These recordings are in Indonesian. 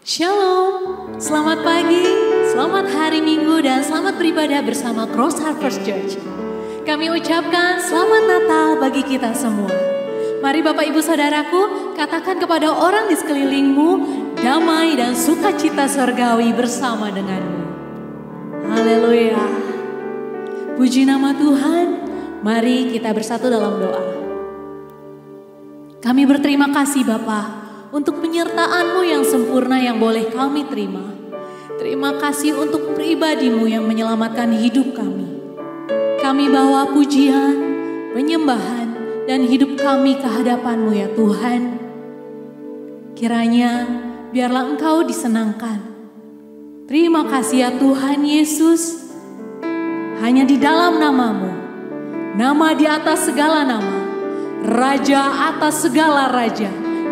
Shalom, selamat pagi, selamat hari Minggu dan selamat beribadah bersama Cross Harvest Church. Kami ucapkan selamat Natal bagi kita semua. Mari Bapak Ibu Saudaraku, katakan kepada orang di sekelilingmu, damai dan sukacita surgawi bersama denganmu. Haleluya. Puji nama Tuhan, mari kita bersatu dalam doa. Kami berterima kasih Bapa untuk penyertaan-Mu yang sempurna yang boleh kami terima. Terima kasih untuk pribadi-Mu yang menyelamatkan hidup kami. Kami bawa pujian, penyembahan, dan hidup kami ke hadapan-Mu ya Tuhan. Kiranya biarlah Engkau disenangkan. Terima kasih ya Tuhan Yesus. Hanya di dalam nama-Mu, nama di atas segala nama, Raja atas segala raja,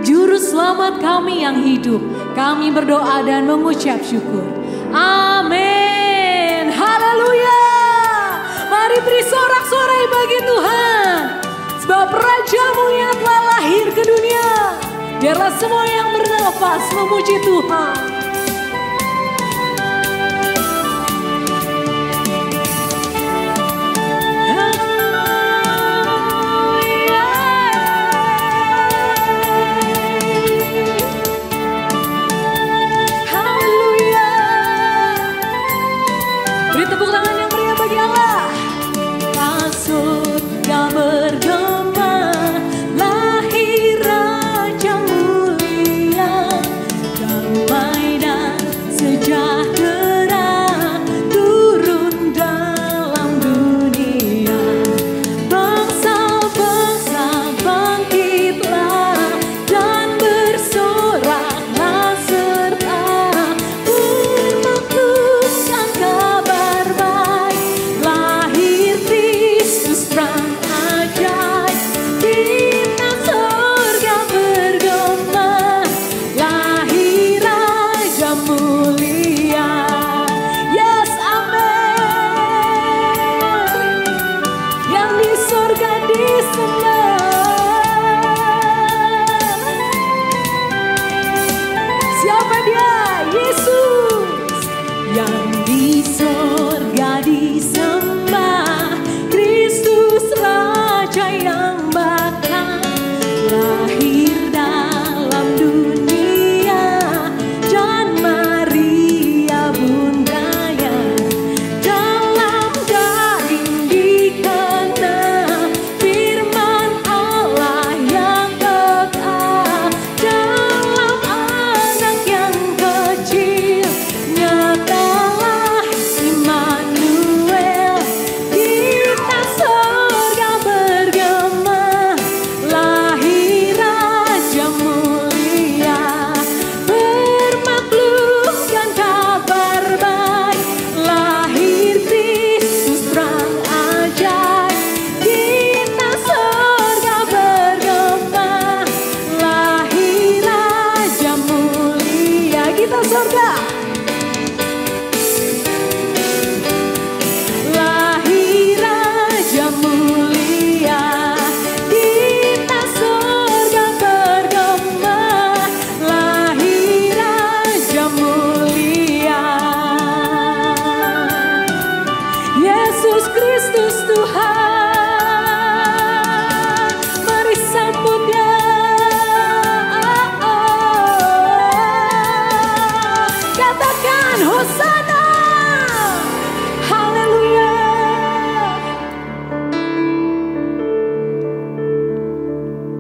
Juru Selamat kami yang hidup, kami berdoa dan mengucap syukur. Amin. Haleluya. Mari beri sorak-sorai bagi Tuhan. Sebab Raja mulia telah lahir ke dunia. Biarlah semua yang bernafas memuji Tuhan.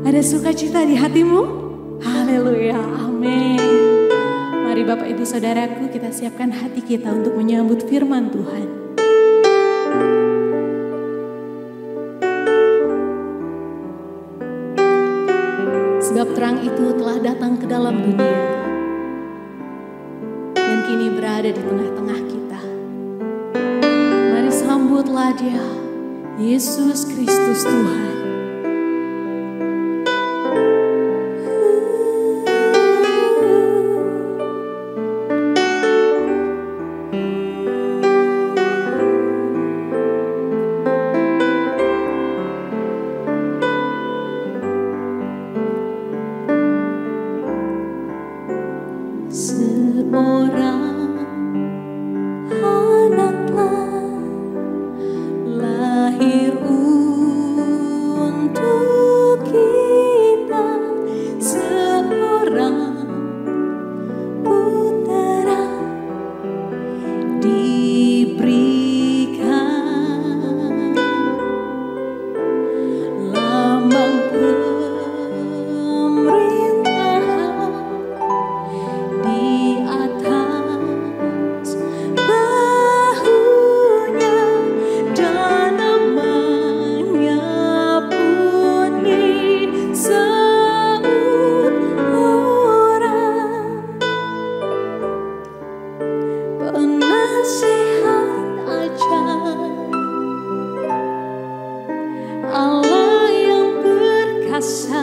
Ada sukacita di hatimu? Haleluya, amin. Mari Bapak Ibu Saudaraku, kita siapkan hati kita untuk menyambut firman Tuhan. Sebab terang itu telah datang ke dalam dunia dan kini berada di tengah-tengah kita. Mari sambutlah Dia, Yesus Kristus Tuhan. Sekarang seorang anak telah lahir untuk kita, seorang putera diberikan, lambang pemerintahan di atas bahunya, dan namanya pun disebut orang penasihat ajaib, Allah yang perkasa,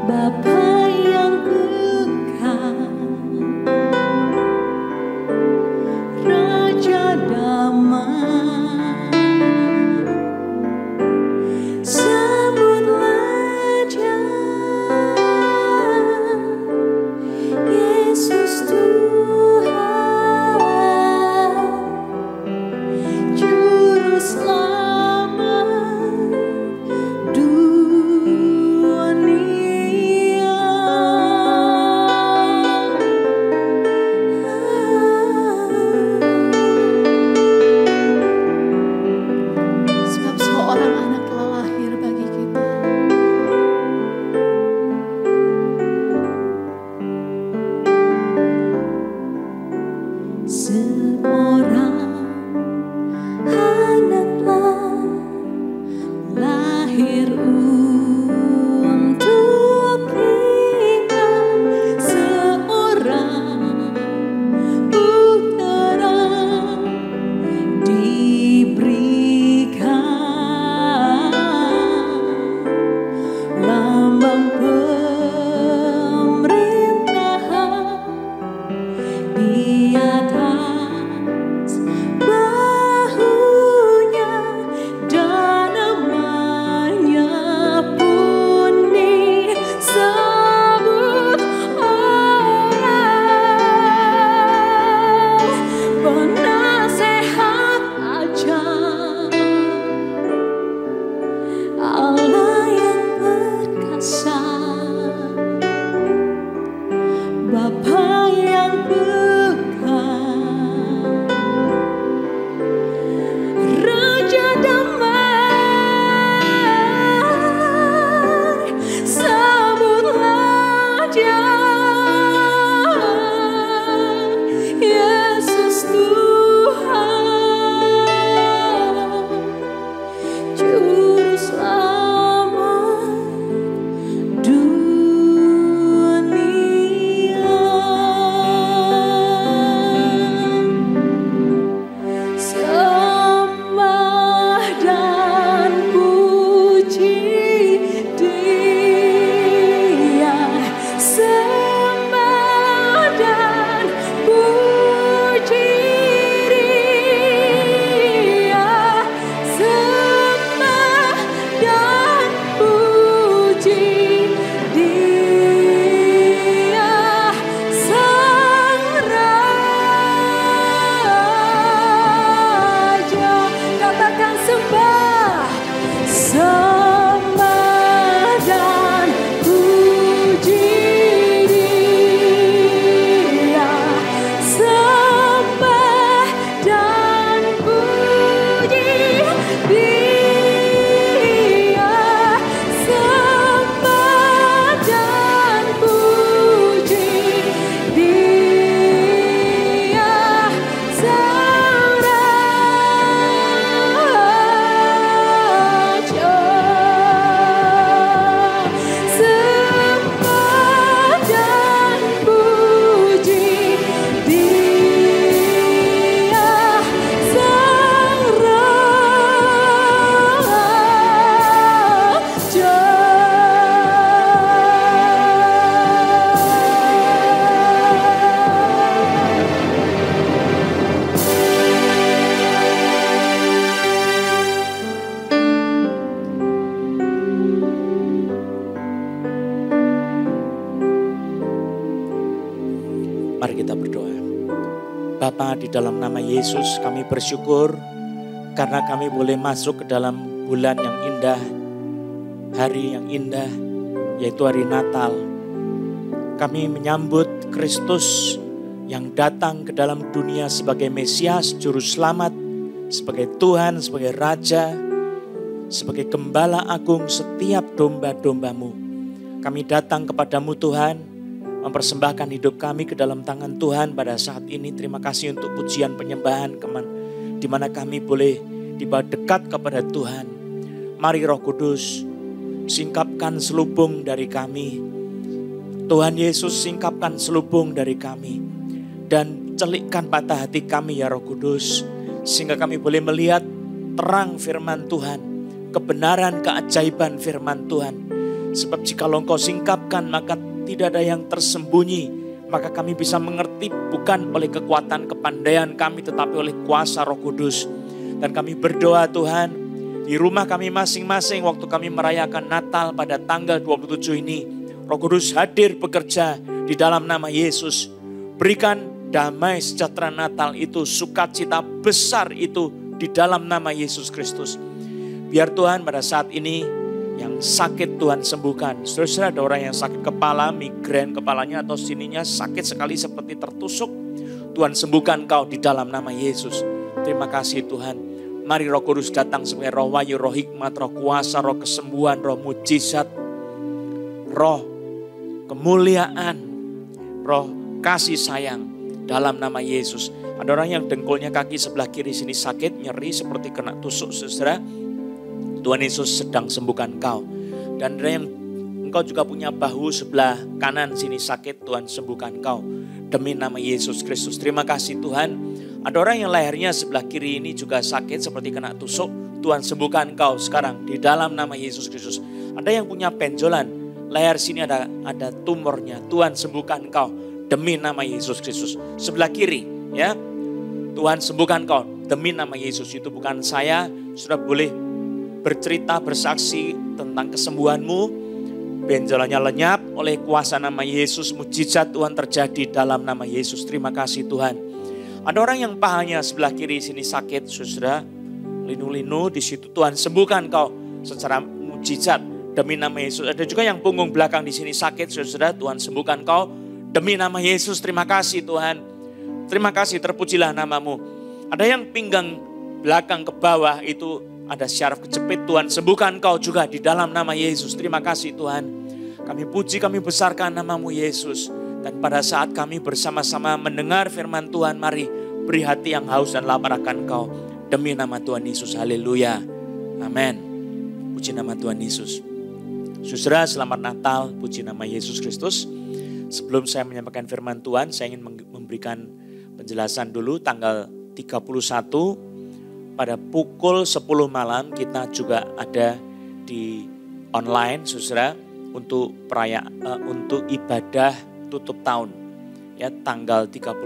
Bapa yang kekal, Raja damai. Sambutlah Dia, Yesus Tuhan, Juru Selamat dunia. Sebab seorang anak telah lahir bagi kita. Seorang anak telah lahir untuk kita, seorang putera diberikan, lambang pemerintahan di atas bahunya, dan namanya pun disebut orang penasehat ajaib, Allah yang perkasa, Bapa yang kekal, Raja damai. Sambutlah Dia, Yesus Tuhan, Juru Selamat dunia. Mari kita berdoa. Bapa, di dalam nama Yesus kami bersyukur karena kami boleh masuk ke dalam bulan yang indah, hari yang indah, yaitu hari Natal. Kami menyambut Kristus yang datang ke dalam dunia sebagai Mesias, Juru Selamat, sebagai Tuhan, sebagai Raja, sebagai Gembala Agung setiap domba-dombamu. Kami datang kepadamu Tuhan, mempersembahkan hidup kami ke dalam tangan Tuhan pada saat ini. Terima kasih untuk pujian penyembahan di mana kami boleh dibawa dekat kepada Tuhan. Mari Roh Kudus, singkapkan selubung dari kami. Tuhan Yesus, singkapkan selubung dari kami. Dan celikkan mata hati kami ya Roh Kudus. Sehingga kami boleh melihat terang firman Tuhan. Kebenaran, keajaiban firman Tuhan. Sebab jika Engkau singkapkan maka tidak ada yang tersembunyi. Maka kami bisa mengerti bukan oleh kekuatan kepandaian kami tetapi oleh kuasa Roh Kudus. Dan kami berdoa Tuhan, di rumah kami masing-masing waktu kami merayakan Natal pada tanggal 27 ini, Roh Kudus hadir bekerja di dalam nama Yesus. Berikan damai sejahtera Natal itu, sukacita besar itu di dalam nama Yesus Kristus. Biar Tuhan pada saat ini yang sakit Tuhan sembuhkan. Saudara, ada orang yang sakit kepala, migrain kepalanya atau sininya sakit sekali seperti tertusuk. Tuhan sembuhkan kau di dalam nama Yesus. Terima kasih Tuhan. Mari Roh Kudus datang sebagai roh wahyu, roh hikmat, roh kuasa, roh kesembuhan, roh mujizat, roh kemuliaan, roh kasih sayang dalam nama Yesus. Ada orang yang dengkulnya kaki sebelah kiri sini sakit, nyeri seperti kena tusuk, saudara. Tuhan Yesus sedang sembuhkan kau. Dan ada yang engkau juga punya bahu sebelah kanan sini sakit, Tuhan sembuhkan kau. Demi nama Yesus Kristus. Terima kasih Tuhan. Ada orang yang lehernya sebelah kiri ini juga sakit seperti kena tusuk. Tuhan sembuhkan kau sekarang di dalam nama Yesus Kristus. Ada yang punya benjolan, leher sini ada tumornya. Tuhan sembuhkan kau demi nama Yesus Kristus. Sebelah kiri ya. Tuhan sembuhkan kau demi nama Yesus. Itu bukan saya, sudah boleh bercerita, bersaksi tentang kesembuhanmu. Benjolannya lenyap oleh kuasa nama Yesus. Mujizat Tuhan terjadi dalam nama Yesus. Terima kasih Tuhan. Ada orang yang pahanya sebelah kiri sini sakit, saudara. Linu-linu di situ, Tuhan sembuhkan kau secara mujizat demi nama Yesus. Ada juga yang punggung belakang di sini sakit, saudara. Tuhan sembuhkan kau demi nama Yesus. Terima kasih Tuhan. Terima kasih, terpujilah namamu. Ada yang pinggang belakang ke bawah itu ada syaraf kejepit, Tuhan sembuhkan kau juga di dalam nama Yesus. Terima kasih Tuhan. Kami puji, kami besarkan namamu Yesus. Dan pada saat kami bersama-sama mendengar firman Tuhan, mari beri hati yang haus dan lapar akan kau. Demi nama Tuhan Yesus, haleluya. Amin. Puji nama Tuhan Yesus. Saudara, selamat Natal, puji nama Yesus Kristus. Sebelum saya menyampaikan firman Tuhan, saya ingin memberikan penjelasan dulu. Tanggal 31 pada pukul 10 malam kita juga ada di online, saudara, untuk untuk ibadah tutup tahun. Ya, tanggal 31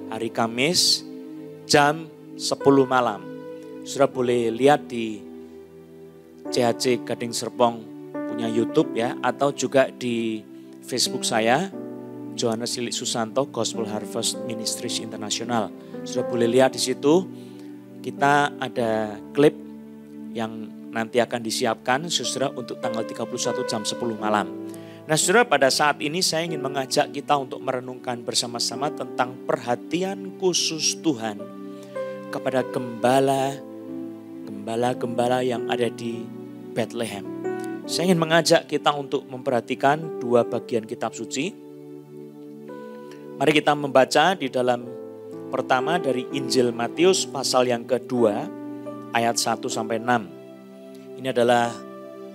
hari Kamis jam 10 malam. Saudara boleh lihat di CHC Gading Serpong punya YouTube ya, atau juga di Facebook saya, Johannes Lilik Susanto Gospel Harvest Ministries International. Saudara boleh lihat di situ. Kita ada klip yang nanti akan disiapkan saudara untuk tanggal 31 jam 10 malam. Nah saudara, pada saat ini saya ingin mengajak kita untuk merenungkan bersama-sama tentang perhatian khusus Tuhan kepada gembala-gembala yang ada di Bethlehem. Saya ingin mengajak kita untuk memperhatikan dua bagian kitab suci. Mari kita membaca di dalam pertama dari Injil Matius pasal yang kedua ayat 1-6. Ini adalah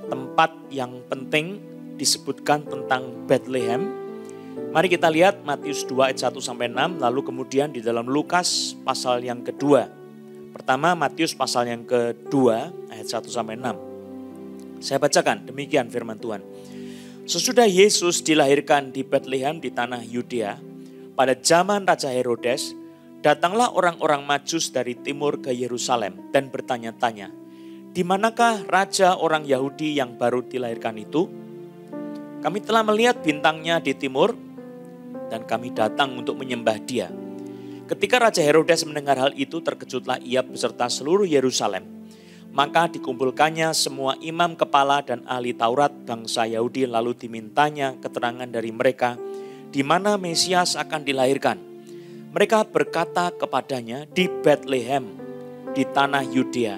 tempat yang penting disebutkan tentang Bethlehem. Mari kita lihat Matius 2 ayat 1-6, lalu kemudian di dalam Lukas pasal yang kedua. Pertama Matius pasal yang kedua ayat 1-6. Saya bacakan, demikian firman Tuhan. Sesudah Yesus dilahirkan di Bethlehem di tanah Yudea, pada zaman Raja Herodes, datanglah orang-orang Majus dari timur ke Yerusalem dan bertanya-tanya, di manakah raja orang Yahudi yang baru dilahirkan itu? Kami telah melihat bintangnya di timur dan kami datang untuk menyembah Dia. Ketika Raja Herodes mendengar hal itu, terkejutlah ia beserta seluruh Yerusalem. Maka dikumpulkannya semua imam kepala dan ahli Taurat bangsa Yahudi, lalu dimintanya keterangan dari mereka di mana Mesias akan dilahirkan. Mereka berkata kepadanya, di Bethlehem, di tanah Yudea.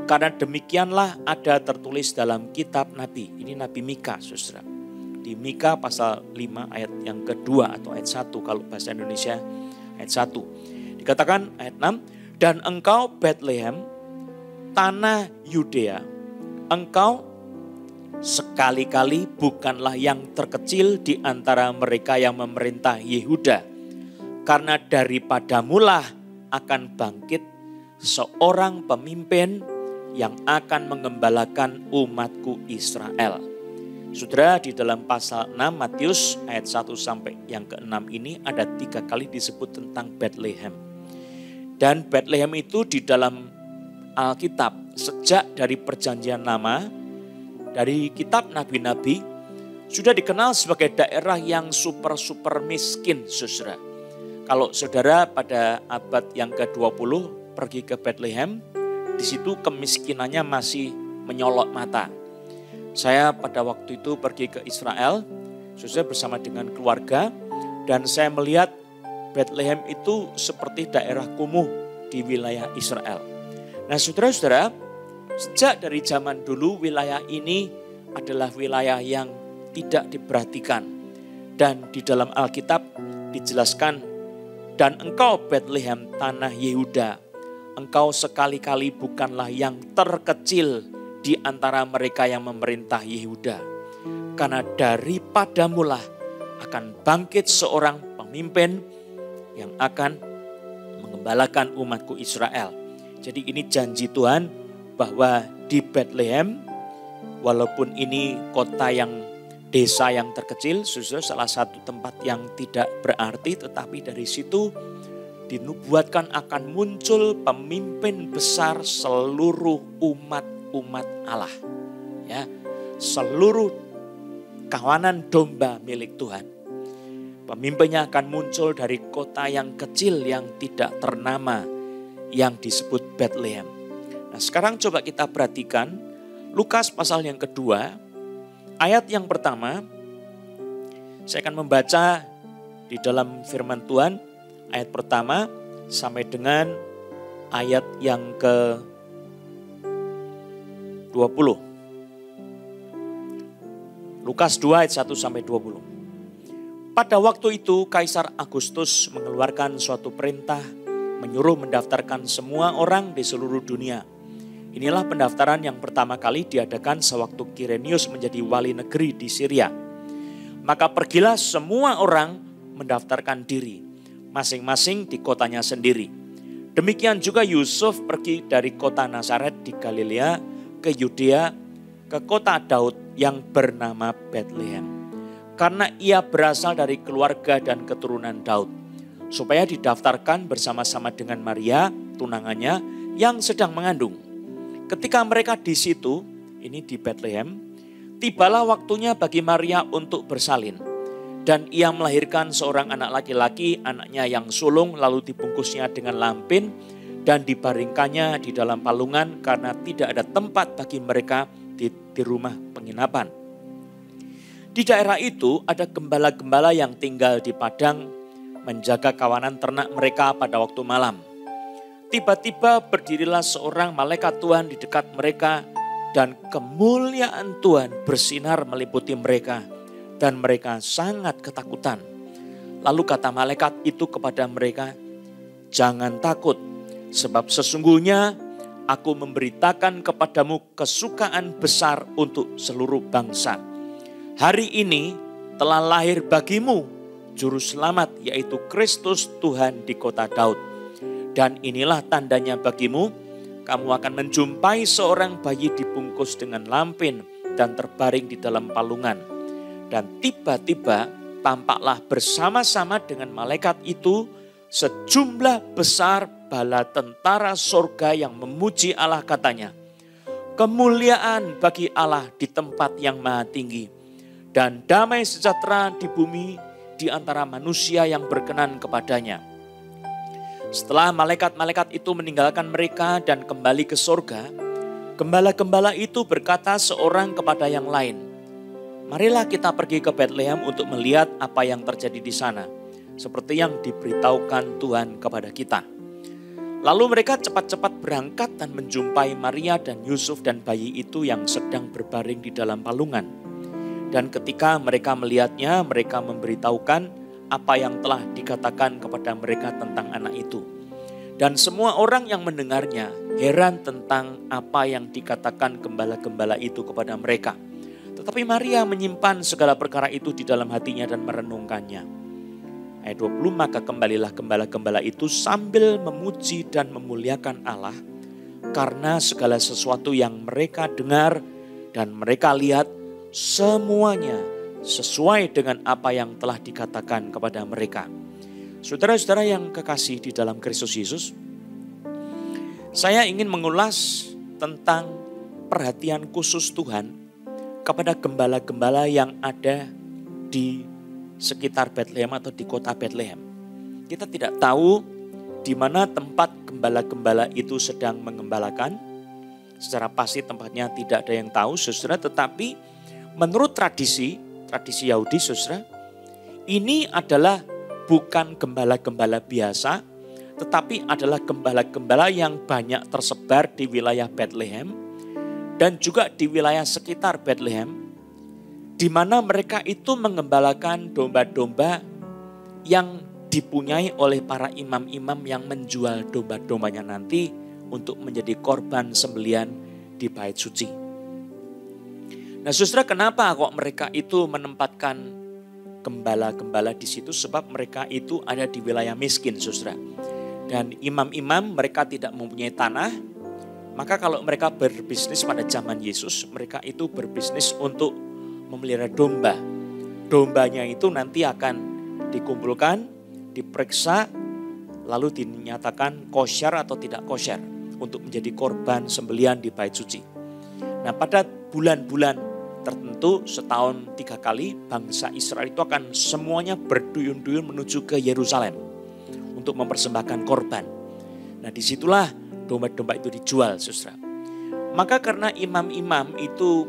Karena demikianlah ada tertulis dalam kitab Nabi. Ini Nabi Mika, saudara. Di Mika pasal 5 ayat yang kedua atau ayat 1 kalau bahasa Indonesia ayat 1. Dikatakan ayat 6, dan engkau Bethlehem, tanah Yudea, engkau sekali-kali bukanlah yang terkecil di antara mereka yang memerintah Yehuda. Karena daripadamulah akan bangkit seorang pemimpin yang akan mengembalakan umatku Israel. Saudara, di dalam pasal 6 Matius ayat 1 sampai yang ke-6 ini ada 3 kali disebut tentang Bethlehem. Dan Bethlehem itu di dalam Alkitab sejak dari perjanjian lama, dari kitab nabi-nabi, sudah dikenal sebagai daerah yang super miskin, saudara. Kalau saudara pada abad yang ke-20 pergi ke Bethlehem, di situ kemiskinannya masih menyolok mata. Saya pada waktu itu pergi ke Israel, saudara, bersama dengan keluarga, dan saya melihat Bethlehem itu seperti daerah kumuh di wilayah Israel. Nah, saudara-saudara, sejak dari zaman dulu wilayah ini adalah wilayah yang tidak diperhatikan. Dan di dalam Alkitab dijelaskan, dan engkau Bethlehem tanah Yehuda, engkau sekali-kali bukanlah yang terkecil di antara mereka yang memerintah Yehuda. Karena daripadamulah akan bangkit seorang pemimpin yang akan mengembalakan umatku Israel. Jadi ini janji Tuhan bahwa di Bethlehem, walaupun ini kota yang desa yang terkecil, salah satu tempat yang tidak berarti, tetapi dari situ dinubuatkan akan muncul pemimpin besar seluruh umat Allah. Ya, seluruh kawanan domba milik Tuhan. Pemimpinnya akan muncul dari kota yang kecil yang tidak ternama yang disebut Bethlehem. Nah, sekarang coba kita perhatikan Lukas pasal yang kedua, ayat yang pertama. Saya akan membaca di dalam firman Tuhan ayat pertama sampai dengan ayat yang ke-20. Lukas 2 ayat 1 sampai 20. Pada waktu itu Kaisar Agustus mengeluarkan suatu perintah menyuruh mendaftarkan semua orang di seluruh dunia. Inilah pendaftaran yang pertama kali diadakan sewaktu Kirenius menjadi wali negeri di Syria. Maka pergilah semua orang mendaftarkan diri, masing-masing di kotanya sendiri. Demikian juga Yusuf pergi dari kota Nazaret di Galilea ke Yudea, ke kota Daud yang bernama Bethlehem. Karena ia berasal dari keluarga dan keturunan Daud, supaya didaftarkan bersama-sama dengan Maria, tunangannya, yang sedang mengandung. Ketika mereka di situ, ini di Bethlehem, tibalah waktunya bagi Maria untuk bersalin. Dan ia melahirkan seorang anak laki-laki, anaknya yang sulung, lalu dibungkusnya dengan lampin dan dibaringkannya di dalam palungan karena tidak ada tempat bagi mereka di rumah penginapan. Di daerah itu ada gembala-gembala yang tinggal di padang menjaga kawanan ternak mereka pada waktu malam. Tiba-tiba berdirilah seorang malaikat Tuhan di dekat mereka dan kemuliaan Tuhan bersinar meliputi mereka dan mereka sangat ketakutan. Lalu kata malaikat itu kepada mereka, "Jangan takut, sebab sesungguhnya aku memberitakan kepadamu kesukaan besar untuk seluruh bangsa. Hari ini telah lahir bagimu Juru Selamat, yaitu Kristus Tuhan di kota Daud. Dan inilah tandanya bagimu, kamu akan menjumpai seorang bayi dibungkus dengan lampin dan terbaring di dalam palungan. Dan tiba-tiba tampaklah bersama-sama dengan malaikat itu sejumlah besar bala tentara sorga yang memuji Allah, katanya, kemuliaan bagi Allah di tempat yang maha tinggi, dan damai sejahtera di bumi di antara manusia yang berkenan kepadanya. Setelah malaikat-malaikat itu meninggalkan mereka dan kembali ke sorga, gembala-gembala itu berkata seorang kepada yang lain, "Marilah kita pergi ke Betlehem untuk melihat apa yang terjadi di sana, seperti yang diberitahukan Tuhan kepada kita." Lalu mereka cepat-cepat berangkat dan menjumpai Maria dan Yusuf dan bayi itu yang sedang berbaring di dalam palungan. Dan ketika mereka melihatnya, mereka memberitahukan apa yang telah dikatakan kepada mereka tentang anak itu. Dan semua orang yang mendengarnya heran tentang apa yang dikatakan gembala-gembala itu kepada mereka. Tetapi Maria menyimpan segala perkara itu di dalam hatinya dan merenungkannya. Ayat 20, maka kembalilah gembala-gembala itu sambil memuji dan memuliakan Allah karena segala sesuatu yang mereka dengar dan mereka lihat semuanya sesuai dengan apa yang telah dikatakan kepada mereka. Saudara-saudara yang kekasih di dalam Kristus Yesus, saya ingin mengulas tentang perhatian khusus Tuhan kepada gembala-gembala yang ada di sekitar Betlehem atau di kota Betlehem. Kita tidak tahu di mana tempat gembala-gembala itu sedang mengembalakan. Secara pasti tempatnya tidak ada yang tahu, saudara, tetapi menurut tradisi Yahudi, saudara, ini adalah bukan gembala-gembala biasa, tetapi adalah gembala-gembala yang banyak tersebar di wilayah Betlehem dan juga di wilayah sekitar Betlehem, di mana mereka itu mengembalakan domba-domba yang dipunyai oleh para imam-imam yang menjual domba-dombanya nanti untuk menjadi korban sembelihan di bait suci. Nah, saudara, kenapa kok mereka itu menempatkan gembala-gembala di situ? Sebab mereka itu ada di wilayah miskin, saudara. Dan imam-imam mereka tidak mempunyai tanah. Maka kalau mereka berbisnis pada zaman Yesus, mereka itu berbisnis untuk memelihara domba. Dombanya itu nanti akan dikumpulkan, diperiksa, lalu dinyatakan kosyar atau tidak kosyar untuk menjadi korban sembelihan di bait suci. Nah, pada bulan-bulan tertentu setahun 3 kali bangsa Israel itu akan semuanya berduyun-duyun menuju ke Yerusalem untuk mempersembahkan korban. Nah, disitulah domba-domba itu dijual, saudara. Maka karena imam-imam itu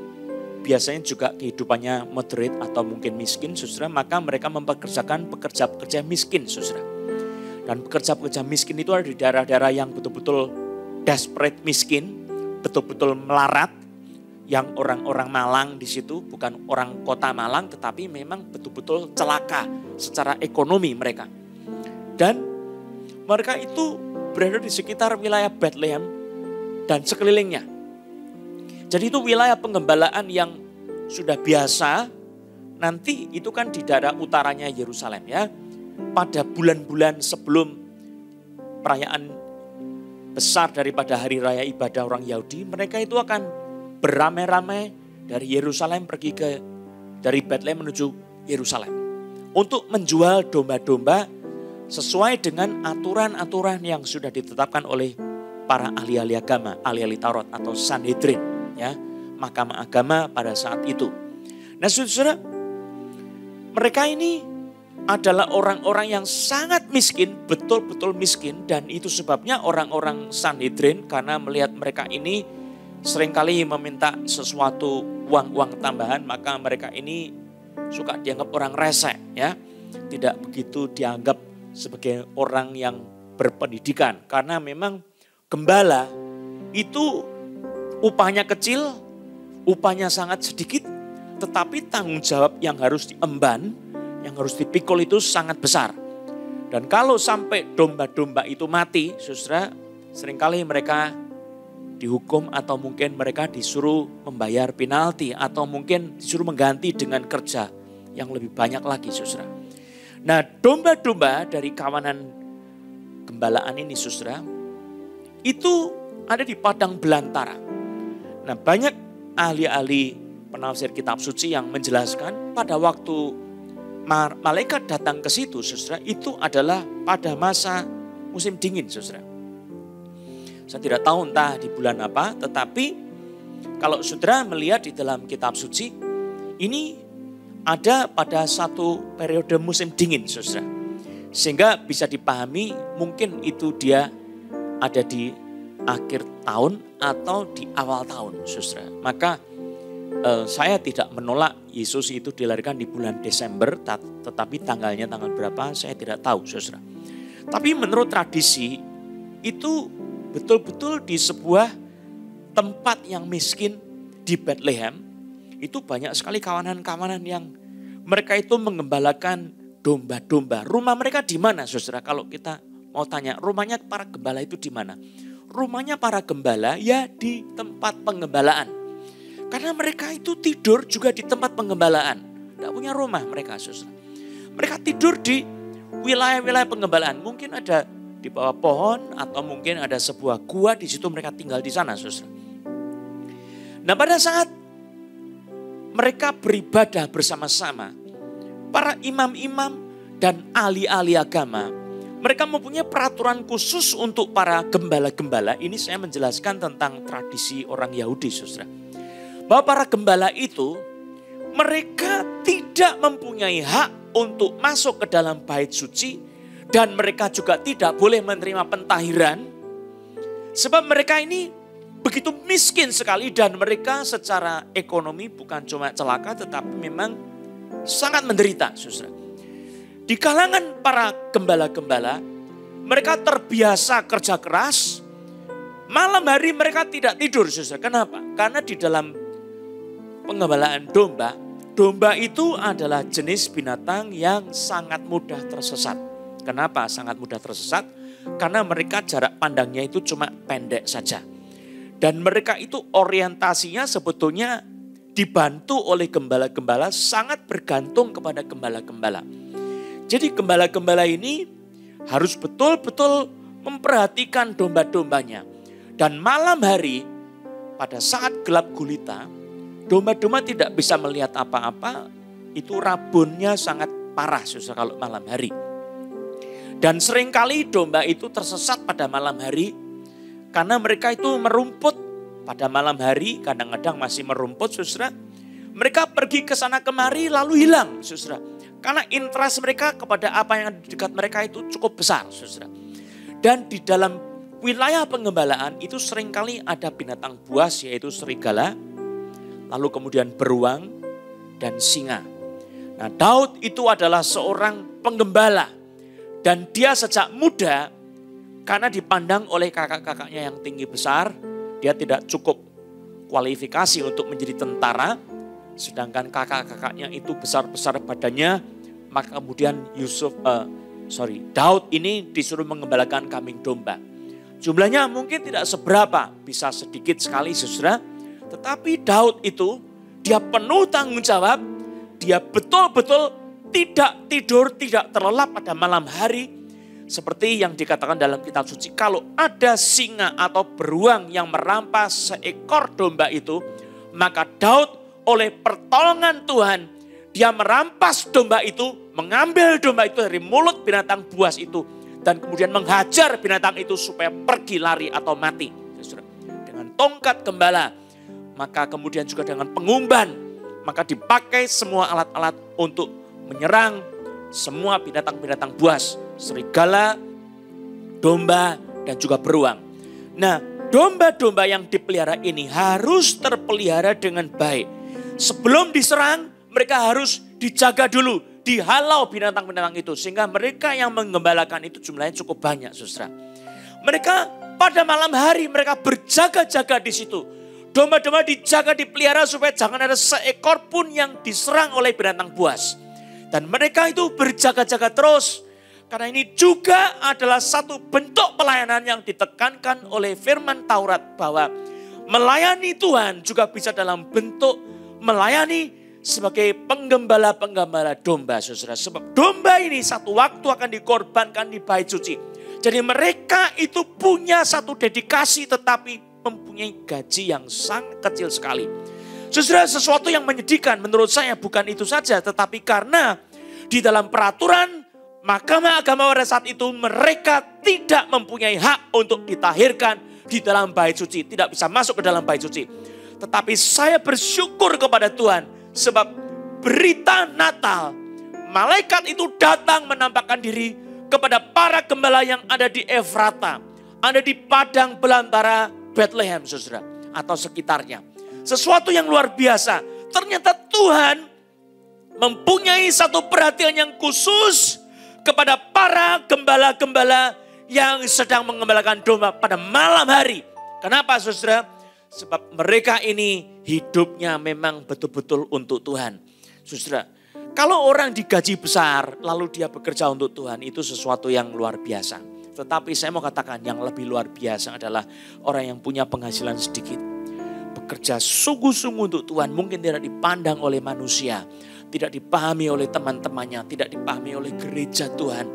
biasanya juga kehidupannya moderate atau mungkin miskin, saudara, maka mereka mempekerjakan pekerja-pekerja miskin, saudara. Dan pekerja-pekerja miskin itu ada di daerah-daerah yang betul-betul desperate miskin, betul-betul melarat. Yang orang-orang Malang di situ bukan orang kota Malang, tetapi memang betul-betul celaka secara ekonomi mereka. Dan mereka itu berada di sekitar wilayah Betlehem dan sekelilingnya. Jadi itu wilayah penggembalaan yang sudah biasa. Nanti itu kan di daerah utaranya Yerusalem, ya. Pada bulan-bulan sebelum perayaan besar daripada hari raya ibadah orang Yahudi, mereka itu akan beramai-ramai dari Yerusalem dari Betlehem menuju Yerusalem untuk menjual domba-domba sesuai dengan aturan-aturan yang sudah ditetapkan oleh para ahli-ahli agama, ahli-ahli Taurat atau Sanhedrin, ya, mahkamah agama pada saat itu. Nah, saudara, mereka ini adalah orang-orang yang sangat miskin, betul-betul miskin, dan itu sebabnya orang-orang Sanhedrin karena melihat mereka ini seringkali meminta sesuatu uang-uang tambahan, maka mereka ini suka dianggap orang rese, ya. Tidak begitu dianggap sebagai orang yang berpendidikan. Karena memang gembala itu upahnya kecil, upahnya sangat sedikit, tetapi tanggung jawab yang harus diemban, yang harus dipikul itu sangat besar. Dan kalau sampai domba-domba itu mati, saudara, seringkali mereka dihukum atau mungkin mereka disuruh membayar penalti atau mungkin disuruh mengganti dengan kerja yang lebih banyak lagi, saudara. Nah, domba-domba dari kawanan gembalaan ini, saudara, itu ada di padang belantara. Nah, banyak ahli-ahli penafsir kitab suci yang menjelaskan pada waktu malaikat datang ke situ, saudara, itu adalah pada masa musim dingin, saudara. Saya tidak tahu entah di bulan apa, tetapi kalau saudara melihat di dalam kitab suci, ini ada pada satu periode musim dingin, saudara. Sehingga bisa dipahami mungkin itu dia ada di akhir tahun atau di awal tahun, saudara. Maka saya tidak menolak Yesus itu dilahirkan di bulan Desember, tetapi tanggalnya tanggal berapa saya tidak tahu, saudara. Tapi menurut tradisi itu betul-betul di sebuah tempat yang miskin di Bethlehem, itu banyak sekali kawanan-kawanan yang mereka itu mengembalakan domba-domba. Rumah mereka di mana, saudara? Kalau kita mau tanya, rumahnya para gembala itu di mana? Rumahnya para gembala ya di tempat penggembalaan. Karena mereka itu tidur juga di tempat penggembalaan. Tidak punya rumah mereka, saudara. Mereka tidur di wilayah-wilayah penggembalaan. Mungkin ada di bawah pohon atau mungkin ada sebuah gua, di situ mereka tinggal di sana, saudara. Nah, pada saat mereka beribadah bersama-sama, para imam-imam dan ahli-ahli agama, mereka mempunyai peraturan khusus untuk para gembala-gembala. Ini saya menjelaskan tentang tradisi orang Yahudi, saudara. Bahwa para gembala itu, mereka tidak mempunyai hak untuk masuk ke dalam bait suci. Dan mereka juga tidak boleh menerima pentahiran. Sebab mereka ini begitu miskin sekali dan mereka secara ekonomi bukan cuma celaka tetapi memang sangat menderita, saudara. Di kalangan para gembala-gembala, mereka terbiasa kerja keras. Malam hari mereka tidak tidur, saudara. Kenapa? Karena di dalam penggembalaan domba, domba itu adalah jenis binatang yang sangat mudah tersesat. Kenapa sangat mudah tersesat? Karena mereka jarak pandangnya itu cuma pendek saja. Dan mereka itu orientasinya sebetulnya dibantu oleh gembala-gembala, sangat bergantung kepada gembala-gembala. Jadi gembala-gembala ini harus betul-betul memperhatikan domba-dombanya. Dan malam hari pada saat gelap gulita, domba-domba tidak bisa melihat apa-apa, itu rabunnya sangat parah, saudara, kalau malam hari. Dan seringkali domba itu tersesat pada malam hari karena mereka itu merumput pada malam hari, kadang-kadang masih merumput, saudara. Mereka pergi ke sana kemari lalu hilang, saudara. Karena interest mereka kepada apa yang di dekat mereka itu cukup besar, saudara. Dan di dalam wilayah penggembalaan itu seringkali ada binatang buas yaitu serigala, lalu kemudian beruang dan singa. Nah, Daud itu adalah seorang penggembala. Dan dia sejak muda, karena dipandang oleh kakak-kakaknya yang tinggi besar, dia tidak cukup kualifikasi untuk menjadi tentara. Sedangkan kakak-kakaknya itu besar-besar badannya, maka kemudian Daud ini disuruh mengembalakan kambing domba. Jumlahnya mungkin tidak seberapa, bisa sedikit sekali, saudara. Tetapi Daud itu, dia penuh tanggung jawab, dia betul-betul tidak tidur, tidak terlelap pada malam hari. Seperti yang dikatakan dalam kitab suci, kalau ada singa atau beruang yang merampas seekor domba itu, maka Daud oleh pertolongan Tuhan, dia merampas domba itu, mengambil domba itu dari mulut binatang buas itu, dan kemudian menghajar binatang itu supaya pergi lari atau mati. Dengan tongkat gembala, maka kemudian juga dengan pengumban, maka dipakai semua alat-alat untuk menyerang semua binatang-binatang buas, serigala, domba, dan juga beruang. Nah, domba-domba yang dipelihara ini harus terpelihara dengan baik. Sebelum diserang, mereka harus dijaga dulu, dihalau binatang-binatang itu. Sehingga mereka yang menggembalakan itu jumlahnya cukup banyak, saudara. Mereka pada malam hari mereka berjaga-jaga di situ. Domba-domba dijaga, dipelihara supaya jangan ada seekor pun yang diserang oleh binatang buas. Dan mereka itu berjaga-jaga terus. Karena ini juga adalah satu bentuk pelayanan yang ditekankan oleh firman Taurat. Bahwa melayani Tuhan juga bisa dalam bentuk melayani sebagai penggembala-penggembala domba, saudara. Sebab domba ini satu waktu akan dikorbankan di bait suci. Jadi mereka itu punya satu dedikasi tetapi mempunyai gaji yang sangat kecil sekali. Saudara, sesuatu yang menyedihkan menurut saya bukan itu saja, tetapi karena di dalam peraturan mahkamah agama pada saat itu mereka tidak mempunyai hak untuk ditahirkan di dalam bait suci, tidak bisa masuk ke dalam bait suci. Tetapi saya bersyukur kepada Tuhan sebab berita Natal, malaikat itu datang menampakkan diri kepada para gembala yang ada di Efrata, ada di padang belantara Bethlehem, saudara, atau sekitarnya. Sesuatu yang luar biasa. Ternyata Tuhan mempunyai satu perhatian yang khusus kepada para gembala-gembala yang sedang mengembalakan domba pada malam hari. Kenapa, saudara? Sebab mereka ini hidupnya memang betul-betul untuk Tuhan. Saudara, kalau orang digaji besar lalu dia bekerja untuk Tuhan, itu sesuatu yang luar biasa. Tetapi saya mau katakan yang lebih luar biasa adalah orang yang punya penghasilan sedikit. Bekerja sungguh-sungguh untuk Tuhan, mungkin tidak dipandang oleh manusia, tidak dipahami oleh teman-temannya, tidak dipahami oleh gereja Tuhan.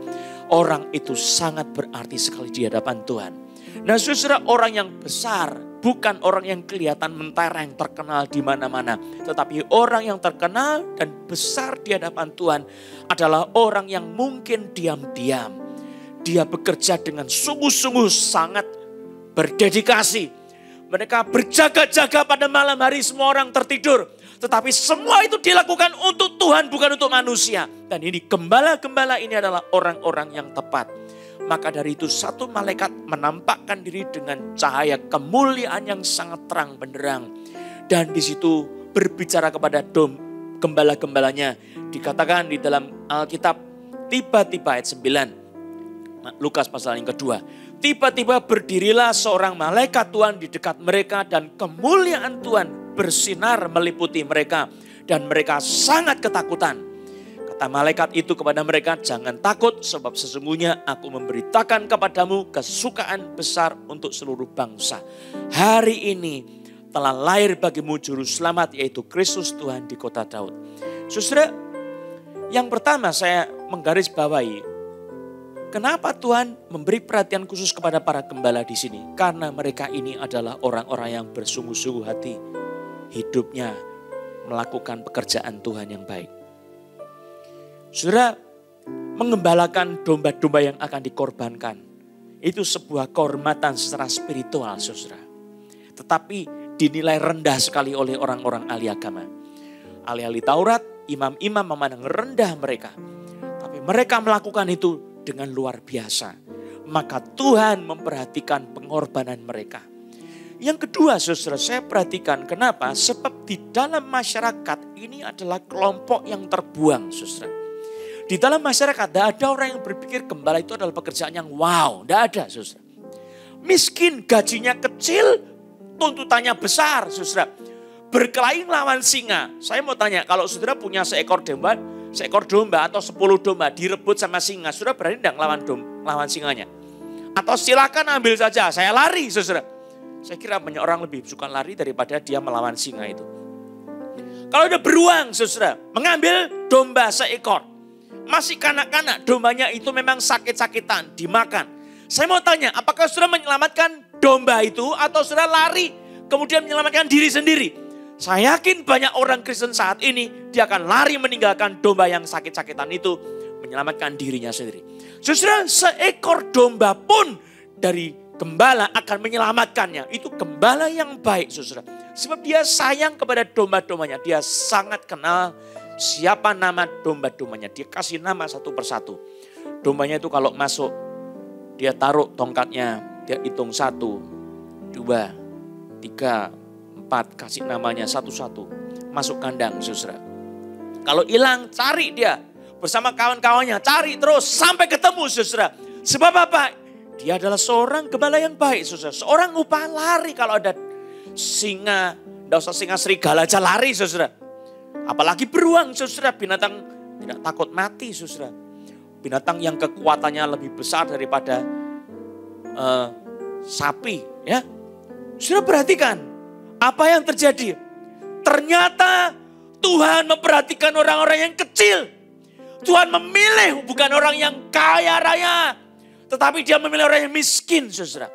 Orang itu sangat berarti sekali di hadapan Tuhan. Nah, saudara, orang yang besar bukan orang yang kelihatan mentereng, terkenal di mana-mana. Tetapi orang yang terkenal dan besar di hadapan Tuhan adalah orang yang mungkin diam-diam. Dia bekerja dengan sungguh-sungguh sangat berdedikasi. Mereka berjaga-jaga pada malam hari, semua orang tertidur. Tetapi semua itu dilakukan untuk Tuhan, bukan untuk manusia. Dan ini gembala-gembala ini adalah orang-orang yang tepat. Maka dari itu satu malaikat menampakkan diri dengan cahaya kemuliaan yang sangat terang benderang. Dan di situ berbicara kepada gembala-gembalanya. Dikatakan di dalam Alkitab, tiba-tiba ayat 9. Lukas pasal yang kedua. Tiba-tiba berdirilah seorang malaikat Tuhan di dekat mereka dan kemuliaan Tuhan bersinar meliputi mereka. Dan mereka sangat ketakutan. Kata malaikat itu kepada mereka, jangan takut sebab sesungguhnya aku memberitakan kepadamu kesukaan besar untuk seluruh bangsa. Hari ini telah lahir bagimu juru selamat yaitu Kristus Tuhan di kota Daud. Saudara, yang pertama saya menggarisbawahi, kenapa Tuhan memberi perhatian khusus kepada para gembala di sini? Karena mereka ini adalah orang-orang yang bersungguh-sungguh hati, hidupnya melakukan pekerjaan Tuhan yang baik. Saudara, mengembalakan domba-domba yang akan dikorbankan, itu sebuah kehormatan secara spiritual, saudara. Tetapi dinilai rendah sekali oleh orang-orang ahli agama. Ahli-ahli Taurat, imam-imam memandang rendah mereka. Tapi mereka melakukan itu dengan luar biasa. Maka Tuhan memperhatikan pengorbanan mereka. Yang kedua, saudara, saya perhatikan kenapa? Sebab di dalam masyarakat ini adalah kelompok yang terbuang, saudara. Di dalam masyarakat tidak ada orang yang berpikir gembala itu adalah pekerjaan yang wow. Tidak ada, saudara. Miskin, gajinya kecil, tuntutannya besar, saudara. Berkelahi lawan singa. Saya mau tanya, kalau saudara punya seekor domba atau 10 domba direbut sama singa, saudara berani tidak lawan singanya? Atau silakan ambil saja, saya lari, saudara. Saya kira banyak orang lebih suka lari daripada dia melawan singa itu. Kalau ada beruang, saudara, mengambil domba seekor. Masih kanak-kanak, dombanya itu memang sakit-sakitan, dimakan. Saya mau tanya, apakah saudara menyelamatkan domba itu atau saudara lari kemudian menyelamatkan diri sendiri? Saya yakin banyak orang Kristen saat ini, dia akan lari meninggalkan domba yang sakit-sakitan itu, menyelamatkan dirinya sendiri. Saudara, seekor domba pun dari gembala akan menyelamatkannya. Itu gembala yang baik, saudara. Sebab dia sayang kepada domba-dombanya, dia sangat kenal siapa nama domba-dombanya. Dia kasih nama satu persatu. Dombanya itu kalau masuk, dia taruh tongkatnya. Dia hitung 1, 2, 3, 4. Kasih namanya satu-satu. Masuk kandang, saudara. Kalau hilang, cari dia. Bersama kawan-kawannya, cari terus sampai ketemu, saudara. Sebab apa? Dia adalah seorang gembala yang baik, saudara. Seorang upahan lari kalau ada singa. Tidak usah singa, serigala aja lari, saudara. Apalagi beruang, saudara, binatang tidak takut mati, saudara. Binatang yang kekuatannya lebih besar daripada sapi, ya. Saudara perhatikan apa yang terjadi. Ternyata Tuhan memperhatikan orang-orang yang kecil. Tuhan memilih bukan orang yang kaya raya, tetapi dia memilih orang yang miskin, saudara.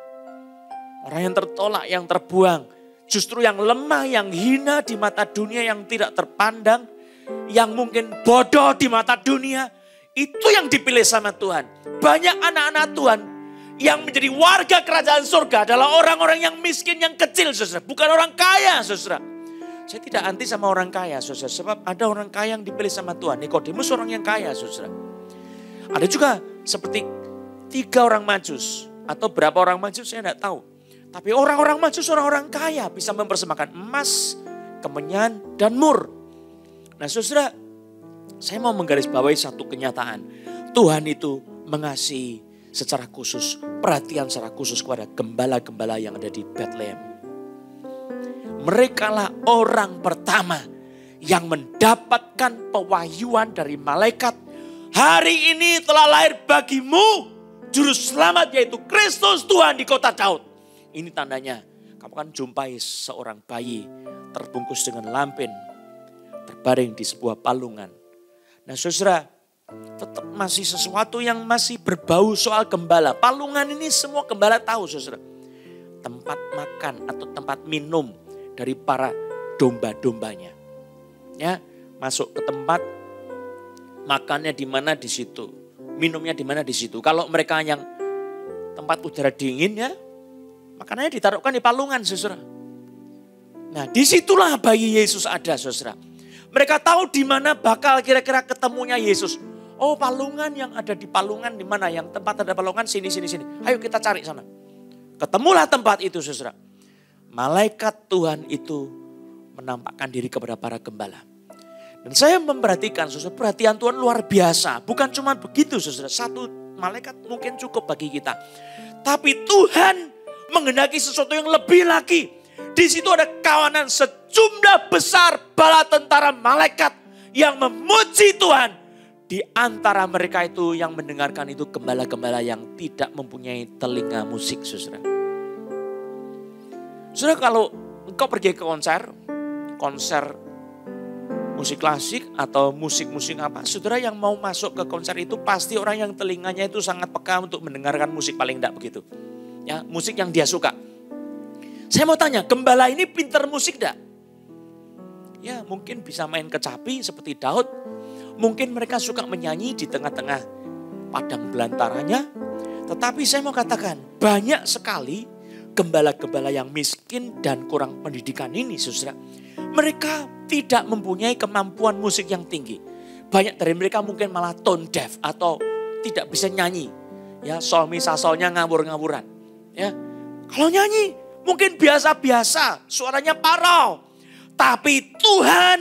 Orang yang tertolak, yang terbuang. Justru yang lemah, yang hina di mata dunia, yang tidak terpandang, yang mungkin bodoh di mata dunia, itu yang dipilih sama Tuhan. Banyak anak-anak Tuhan yang menjadi warga kerajaan surga adalah orang-orang yang miskin, yang kecil, saudara. Bukan orang kaya, saudara. Saya tidak anti sama orang kaya, saudara. Sebab ada orang kaya yang dipilih sama Tuhan. Nikodemus orang yang kaya, saudara. Ada juga seperti 3 orang Majus. Atau berapa orang Majus saya tidak tahu. Tapi orang-orang Majus, orang-orang kaya bisa mempersembahkan emas, kemenyan, dan mur. Nah saudara, saya mau menggarisbawahi satu kenyataan. Tuhan itu mengasihi secara khusus, perhatian secara khusus kepada gembala-gembala yang ada di Bethlehem. Merekalah orang pertama yang mendapatkan pewahyuan dari malaikat. Hari ini telah lahir bagimu juru selamat, yaitu Kristus Tuhan di kota Daud. Ini tandanya kamu kan jumpai seorang bayi terbungkus dengan lampin, terbaring di sebuah palungan. Nah saudara, tetap masih sesuatu yang masih berbau soal gembala. Palungan ini semua gembala tahu saudara. Tempat makan atau tempat minum dari para domba-dombanya. Ya, masuk ke tempat makannya di mana di situ, minumnya di mana di situ. Kalau mereka yang tempat udara dingin ya, makanannya ditaruhkan di palungan saudara. Nah disitulah bayi Yesus ada saudara. Mereka tahu di mana bakal kira-kira ketemunya Yesus. Oh palungan yang ada di palungan di mana, yang tempat ada palungan sini. Ayo kita cari sana. Ketemulah tempat itu saudara. Malaikat Tuhan itu menampakkan diri kepada para gembala. Dan saya memperhatikan saudara, perhatian Tuhan luar biasa. Bukan cuma begitu saudara, satu malaikat mungkin cukup bagi kita. Tapi Tuhan menghendaki sesuatu yang lebih lagi. Di situ ada kawanan sejumlah besar bala tentara malaikat yang memuji Tuhan. Di antara mereka itu yang mendengarkan itu gembala-gembala yang tidak mempunyai telinga musik saudara. Saudara kalau engkau pergi ke konser musik klasik atau musik-musik apa, saudara yang mau masuk ke konser itu pasti orang yang telinganya itu sangat peka untuk mendengarkan musik, paling tidak begitu. Ya, musik yang dia suka. Saya mau tanya, gembala ini pinter musik enggak? Ya, mungkin bisa main kecapi seperti Daud. Mungkin mereka suka menyanyi di tengah-tengah padang belantaranya. Tetapi saya mau katakan, banyak sekali gembala-gembala yang miskin dan kurang pendidikan ini, saudara. Mereka tidak mempunyai kemampuan musik yang tinggi. Banyak dari mereka mungkin malah tone deaf atau tidak bisa nyanyi. Ya, sol mi sa solnya ngawur-ngawuran. Ya, kalau nyanyi mungkin biasa-biasa, suaranya parau. Tapi Tuhan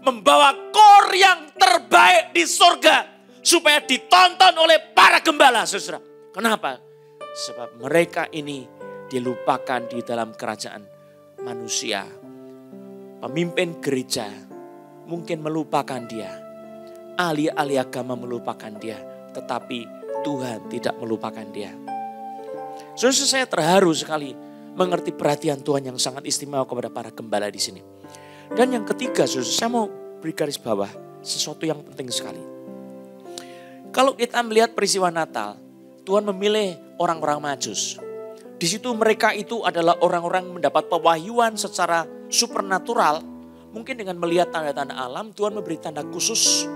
membawa kor yang terbaik di surga supaya ditonton oleh para gembala, saudara. Kenapa? Sebab mereka ini dilupakan di dalam kerajaan manusia. Pemimpin gereja mungkin melupakan dia. Ahli-ahli agama melupakan dia. Tetapi Tuhan tidak melupakan dia. Saudara, saya terharu sekali mengerti perhatian Tuhan yang sangat istimewa kepada para gembala di sini. Dan yang ketiga, saudara, saya mau beri garis bawah sesuatu yang penting sekali. Kalau kita melihat peristiwa Natal, Tuhan memilih orang-orang Majus. Di situ mereka itu adalah orang-orang mendapat pewahyuan secara supernatural. Mungkin dengan melihat tanda-tanda alam, Tuhan memberi tanda khusus.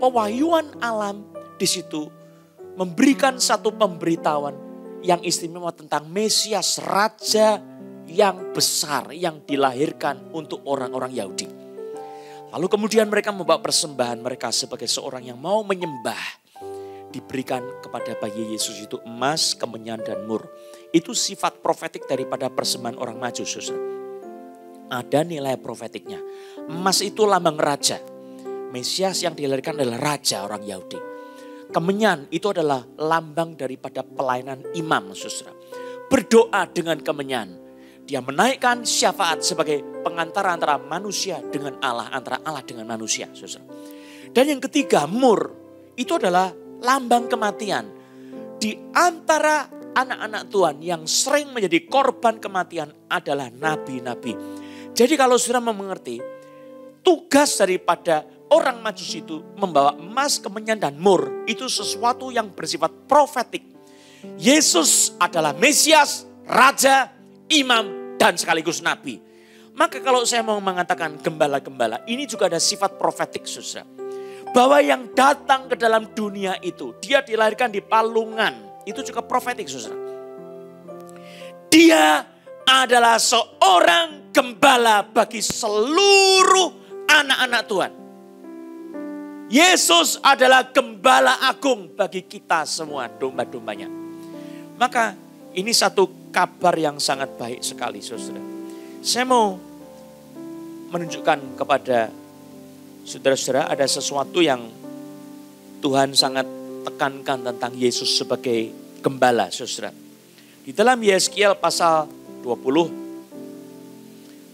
Pewahyuan alam di situ memberikan satu pemberitahuan yang istimewa tentang Mesias, Raja yang besar yang dilahirkan untuk orang-orang Yahudi. Lalu kemudian mereka membawa persembahan mereka sebagai seorang yang mau menyembah. Diberikan kepada bayi Yesus itu emas, kemenyan, dan mur. Itu sifat profetik daripada persembahan orang Majus, saudara. Ada nilai profetiknya. Emas itu lambang raja. Mesias yang dilahirkan adalah raja orang Yahudi. Kemenyan itu adalah lambang daripada pelayanan imam, saudara. Berdoa dengan kemenyan. Dia menaikkan syafaat sebagai pengantara antara manusia dengan Allah, antara Allah dengan manusia, saudara. Dan yang ketiga, mur, itu adalah lambang kematian. Di antara anak-anak Tuhan yang sering menjadi korban kematian adalah nabi-nabi. Jadi kalau saudara mengerti, tugas daripada orang Majus itu membawa emas, kemenyan, dan mur. Itu sesuatu yang bersifat profetik. Yesus adalah Mesias, Raja, Imam, dan sekaligus Nabi. Maka kalau saya mau mengatakan gembala-gembala, ini juga ada sifat profetik, saudara. Bahwa yang datang ke dalam dunia itu, dia dilahirkan di palungan. Itu juga profetik, saudara. Dia adalah seorang gembala bagi seluruh anak-anak Tuhan. Yesus adalah gembala agung bagi kita semua, domba-dombanya. Maka ini satu kabar yang sangat baik sekali, saudara. Saya mau menunjukkan kepada saudara-saudara ada sesuatu yang Tuhan sangat tekankan tentang Yesus sebagai gembala, saudara. Di dalam Yeskiel pasal 20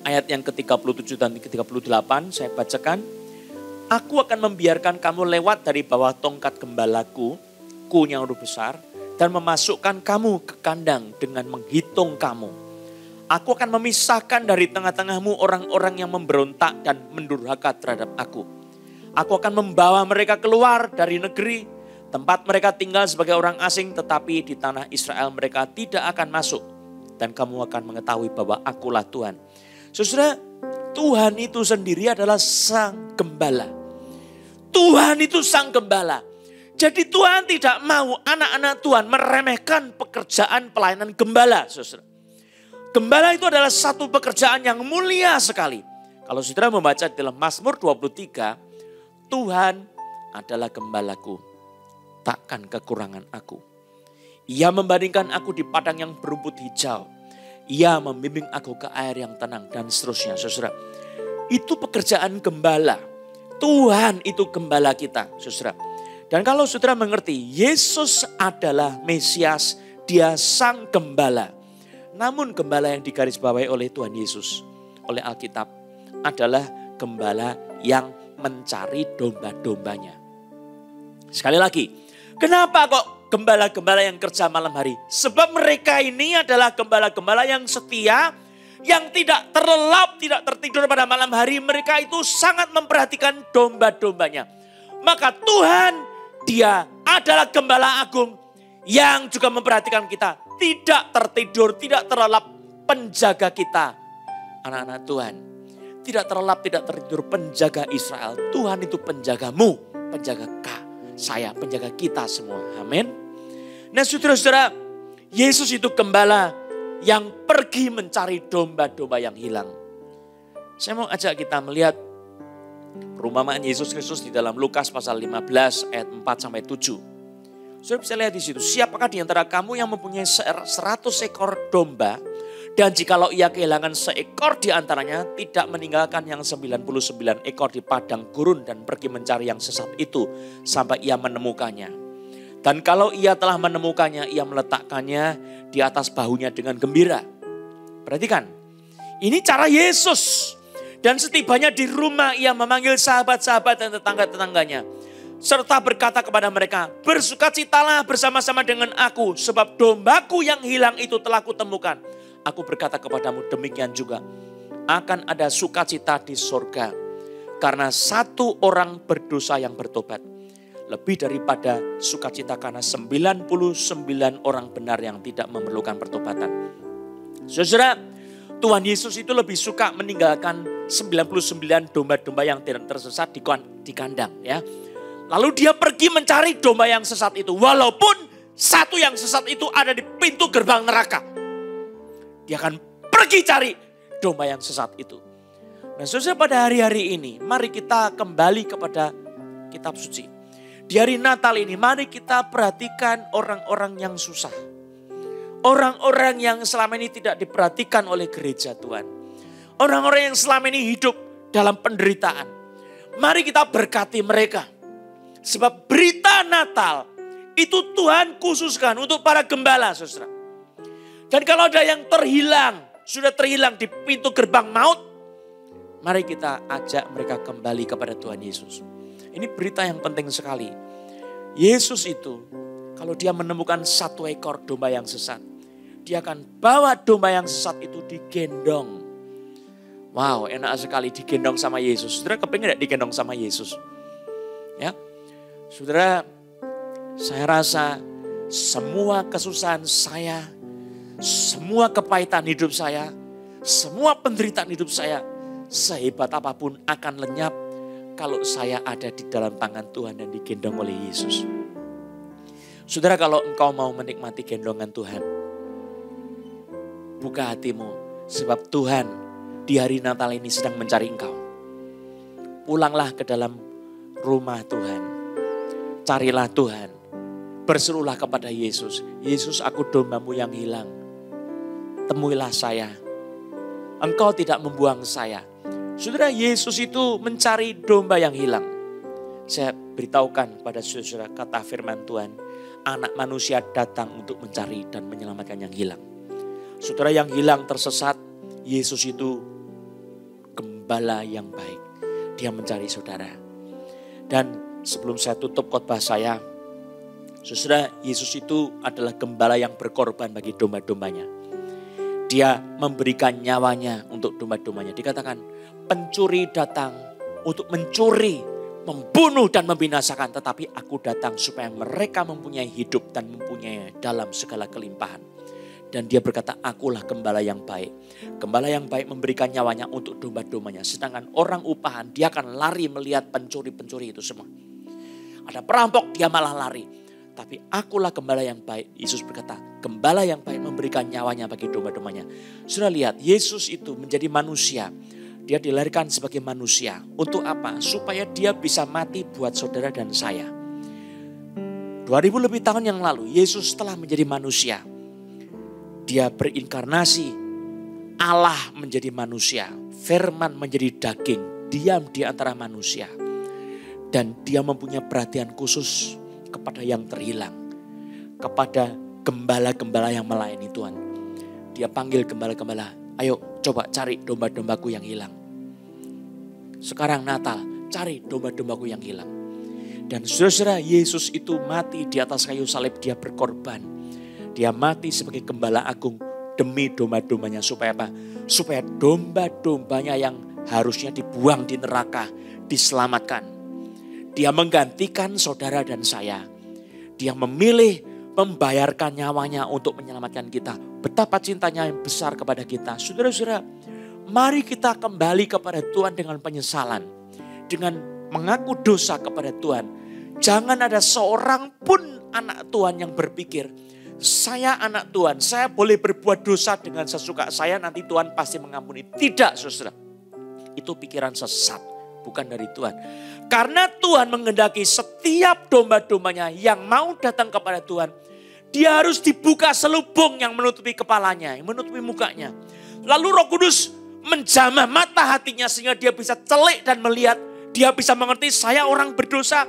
ayat yang ke-37 dan ke-38 saya bacakan. Aku akan membiarkan kamu lewat dari bawah tongkat gembalaku, kunya huruf besar, dan memasukkan kamu ke kandang dengan menghitung kamu. Aku akan memisahkan dari tengah-tengahmu orang-orang yang memberontak dan mendurhaka terhadap aku. Aku akan membawa mereka keluar dari negeri, tempat mereka tinggal sebagai orang asing, tetapi di tanah Israel mereka tidak akan masuk. Dan kamu akan mengetahui bahwa akulah Tuhan. Saudara, Tuhan itu sendiri adalah sang gembala. Tuhan itu sang gembala. Jadi Tuhan tidak mau anak-anak Tuhan meremehkan pekerjaan pelayanan gembala, saudara. Gembala itu adalah satu pekerjaan yang mulia sekali. Kalau saudara membaca dalam Mazmur 23, Tuhan adalah gembalaku, takkan kekurangan aku. Ia membandingkan aku di padang yang berumput hijau. Ia membimbing aku ke air yang tenang dan seterusnya, saudara. Itu pekerjaan gembala. Tuhan itu gembala kita, saudara. Dan kalau saudara mengerti, Yesus adalah Mesias, dia sang gembala. Namun gembala yang digarisbawahi oleh Tuhan Yesus, oleh Alkitab, adalah gembala yang mencari domba-dombanya. Sekali lagi, kenapa kok gembala-gembala yang kerja malam hari? Sebab mereka ini adalah gembala-gembala yang setia, yang tidak terlelap, tidak tertidur pada malam hari. Mereka itu sangat memperhatikan domba-dombanya. Maka Tuhan, dia adalah gembala agung yang juga memperhatikan kita. Tidak tertidur, tidak terlelap, penjaga kita. Anak-anak Tuhan, tidak terlelap, tidak tertidur, penjaga Israel. Tuhan itu penjagamu, penjaga saya, penjaga kita semua. Amin. Nah saudara-saudara, Yesus itu gembala yang pergi mencari domba-domba yang hilang. Saya mau ajak kita melihat perumpamaan Yesus Kristus di dalam Lukas pasal 15 ayat 4-7. Saudara bisa lihat di situ, siapakah di antara kamu yang mempunyai 100 ekor domba dan jikalau ia kehilangan seekor di antaranya, tidak meninggalkan yang 99 ekor di padang gurun dan pergi mencari yang sesat itu sampai ia menemukannya. Dan kalau ia telah menemukannya, ia meletakkannya di atas bahunya dengan gembira. Perhatikan, ini cara Yesus. Dan setibanya di rumah, ia memanggil sahabat-sahabat dan tetangga-tetangganya. Serta berkata kepada mereka, bersukacitalah bersama-sama dengan aku, sebab dombaku yang hilang itu telah kutemukan. Aku berkata kepadamu, demikian juga akan ada sukacita di sorga. Karena satu orang berdosa yang bertobat. Lebih daripada sukacita karena 99 orang benar yang tidak memerlukan pertobatan. Saudara, Tuhan Yesus itu lebih suka meninggalkan 99 domba-domba yang tidak tersesat di kandang. Ya. Lalu dia pergi mencari domba yang sesat itu. Walaupun satu yang sesat itu ada di pintu gerbang neraka. Dia akan pergi cari domba yang sesat itu. Nah saudara, pada hari-hari ini mari kita kembali kepada kitab suci. Di hari Natal ini mari kita perhatikan orang-orang yang susah. Orang-orang yang selama ini tidak diperhatikan oleh gereja Tuhan. Orang-orang yang selama ini hidup dalam penderitaan. Mari kita berkati mereka. Sebab berita Natal itu Tuhan khususkan untuk para gembala, saudara. Dan kalau ada yang terhilang, sudah terhilang di pintu gerbang maut, mari kita ajak mereka kembali kepada Tuhan Yesus. Ini berita yang penting sekali. Yesus itu kalau dia menemukan satu ekor domba yang sesat, dia akan bawa domba yang sesat itu digendong. Wow, enak sekali digendong sama Yesus. Saudara kepingin tidak digendong sama Yesus? Ya, saudara, saya rasa semua kesusahan saya, semua kepahitan hidup saya, semua penderitaan hidup saya, sehebat apapun akan lenyap kalau saya ada di dalam tangan Tuhan dan digendong oleh Yesus. Saudara, kalau engkau mau menikmati gendongan Tuhan, buka hatimu. Sebab Tuhan di hari Natal ini sedang mencari engkau. Pulanglah ke dalam rumah Tuhan. Carilah Tuhan. Berserulah kepada Yesus. Yesus, aku dombamu yang hilang. Temuilah saya. Engkau tidak membuang saya. Saudara, Yesus itu mencari domba yang hilang. Saya beritahukan pada saudara kata firman Tuhan. Anak manusia datang untuk mencari dan menyelamatkan yang hilang. Saudara, yang hilang tersesat, Yesus itu gembala yang baik. Dia mencari saudara. Dan sebelum saya tutup khotbah saya, saudara, Yesus itu adalah gembala yang berkorban bagi domba-dombanya. Dia memberikan nyawanya untuk domba-dombanya. Dikatakan pencuri datang untuk mencuri, membunuh dan membinasakan. Tetapi aku datang supaya mereka mempunyai hidup dan mempunyai dalam segala kelimpahan. Dan dia berkata, akulah gembala yang baik. Gembala yang baik memberikan nyawanya untuk domba-dombanya. Sedangkan orang upahan, dia akan lari melihat pencuri-pencuri itu semua. Ada perampok, dia malah lari. Tapi akulah gembala yang baik. Yesus berkata, gembala yang baik memberikan nyawanya bagi domba-dombanya. Sudah lihat, Yesus itu menjadi manusia. Dia dilahirkan sebagai manusia. Untuk apa? Supaya dia bisa mati buat saudara dan saya. 2000 lebih tahun yang lalu, Yesus telah menjadi manusia. Dia berinkarnasi. Allah menjadi manusia. Firman menjadi daging. Diam di antara manusia. Dan dia mempunyai perhatian khusus kepada yang terhilang. Kepada gembala-gembala yang melayani Tuhan. Dia panggil gembala-gembala. Ayo coba cari domba-dombaku yang hilang. Sekarang Natal, cari domba-dombaku yang hilang. Dan saudara, Yesus itu mati di atas kayu salib. Dia berkorban. Dia mati sebagai gembala agung demi domba-dombanya. Supaya apa? Supaya domba-dombanya yang harusnya dibuang di neraka diselamatkan. Dia menggantikan saudara dan saya. Dia memilih membayarkan nyawanya untuk menyelamatkan kita. Betapa cintanya yang besar kepada kita. Saudara-saudara, mari kita kembali kepada Tuhan dengan penyesalan. Dengan mengaku dosa kepada Tuhan. Jangan ada seorang pun anak Tuhan yang berpikir, saya anak Tuhan, saya boleh berbuat dosa dengan sesuka saya, nanti Tuhan pasti mengampuni. Tidak, saudara. Itu pikiran sesat, bukan dari Tuhan. Karena Tuhan menghendaki setiap domba-dombanya yang mau datang kepada Tuhan, dia harus dibuka selubung yang menutupi kepalanya, yang menutupi mukanya. Lalu Roh Kudus menjamah mata hatinya sehingga dia bisa celik dan melihat. Dia bisa mengerti, saya orang berdosa,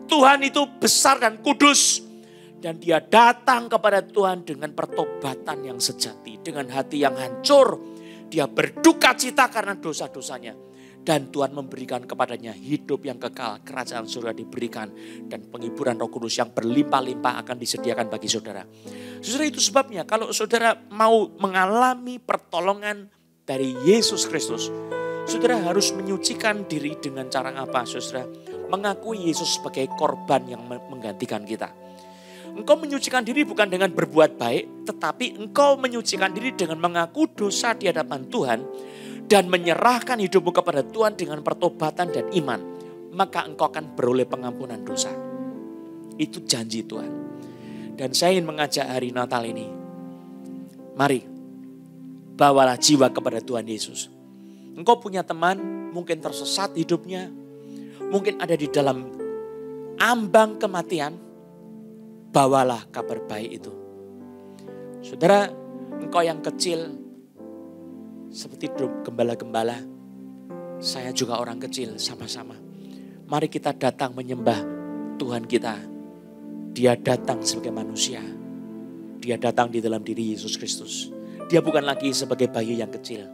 Tuhan itu besar dan kudus. Dan dia datang kepada Tuhan dengan pertobatan yang sejati, dengan hati yang hancur. Dia berduka cita karena dosa-dosanya. Dan Tuhan memberikan kepadanya hidup yang kekal. Kerajaan surga diberikan. Dan penghiburan Roh Kudus yang berlimpah-limpah akan disediakan bagi saudara. Saudara, itu sebabnya kalau saudara mau mengalami pertolongan dari Yesus Kristus, saudara harus menyucikan diri dengan cara apa, saudara? Mengakui Yesus sebagai korban yang menggantikan kita. Engkau menyucikan diri bukan dengan berbuat baik, tetapi engkau menyucikan diri dengan mengaku dosa di hadapan Tuhan. Dan menyerahkan hidupmu kepada Tuhan dengan pertobatan dan iman. Maka engkau akan beroleh pengampunan dosa. Itu janji Tuhan. Dan saya ingin mengajak hari Natal ini. Mari, bawalah jiwa kepada Tuhan Yesus. Engkau punya teman, mungkin tersesat hidupnya. Mungkin ada di dalam ambang kematian. Bawalah kabar baik itu. Saudara, engkau yang kecil, seperti gembala-gembala, saya juga orang kecil sama-sama. Mari kita datang menyembah Tuhan kita. Dia datang sebagai manusia. Dia datang di dalam diri Yesus Kristus. Dia bukan lagi sebagai bayi yang kecil.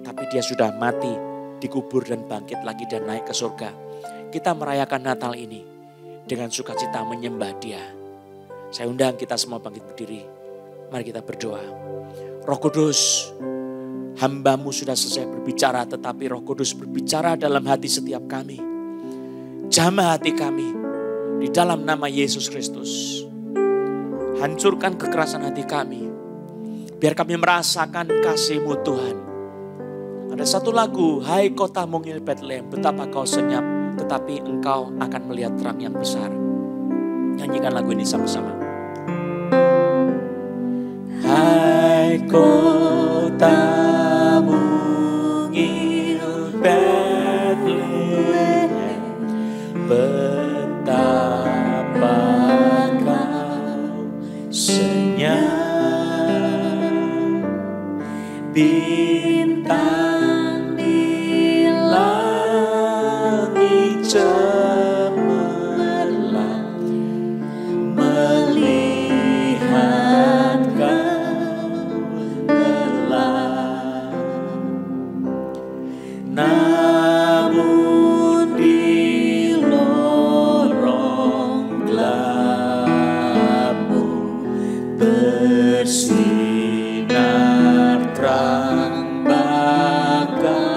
Tapi dia sudah mati, dikubur dan bangkit lagi dan naik ke surga. Kita merayakan Natal ini dengan sukacita menyembah dia. Saya undang kita semua bangkit berdiri. Mari kita berdoa. Roh Kudus, hamba-Mu sudah selesai berbicara, tetapi Roh Kudus berbicara dalam hati setiap kami. Jamah hati kami di dalam nama Yesus Kristus. Hancurkan kekerasan hati kami. Biar kami merasakan kasih-Mu Tuhan. Ada satu lagu, hai kota mungil Bethlehem, betapa kau senyap, tetapi engkau akan melihat terang yang besar. Nyanyikan lagu ini sama-sama. Hai kota senyap, bintang di langit cemerlang melihat kau lelah. Namun di lorong gelapmu bersinar terang bakar.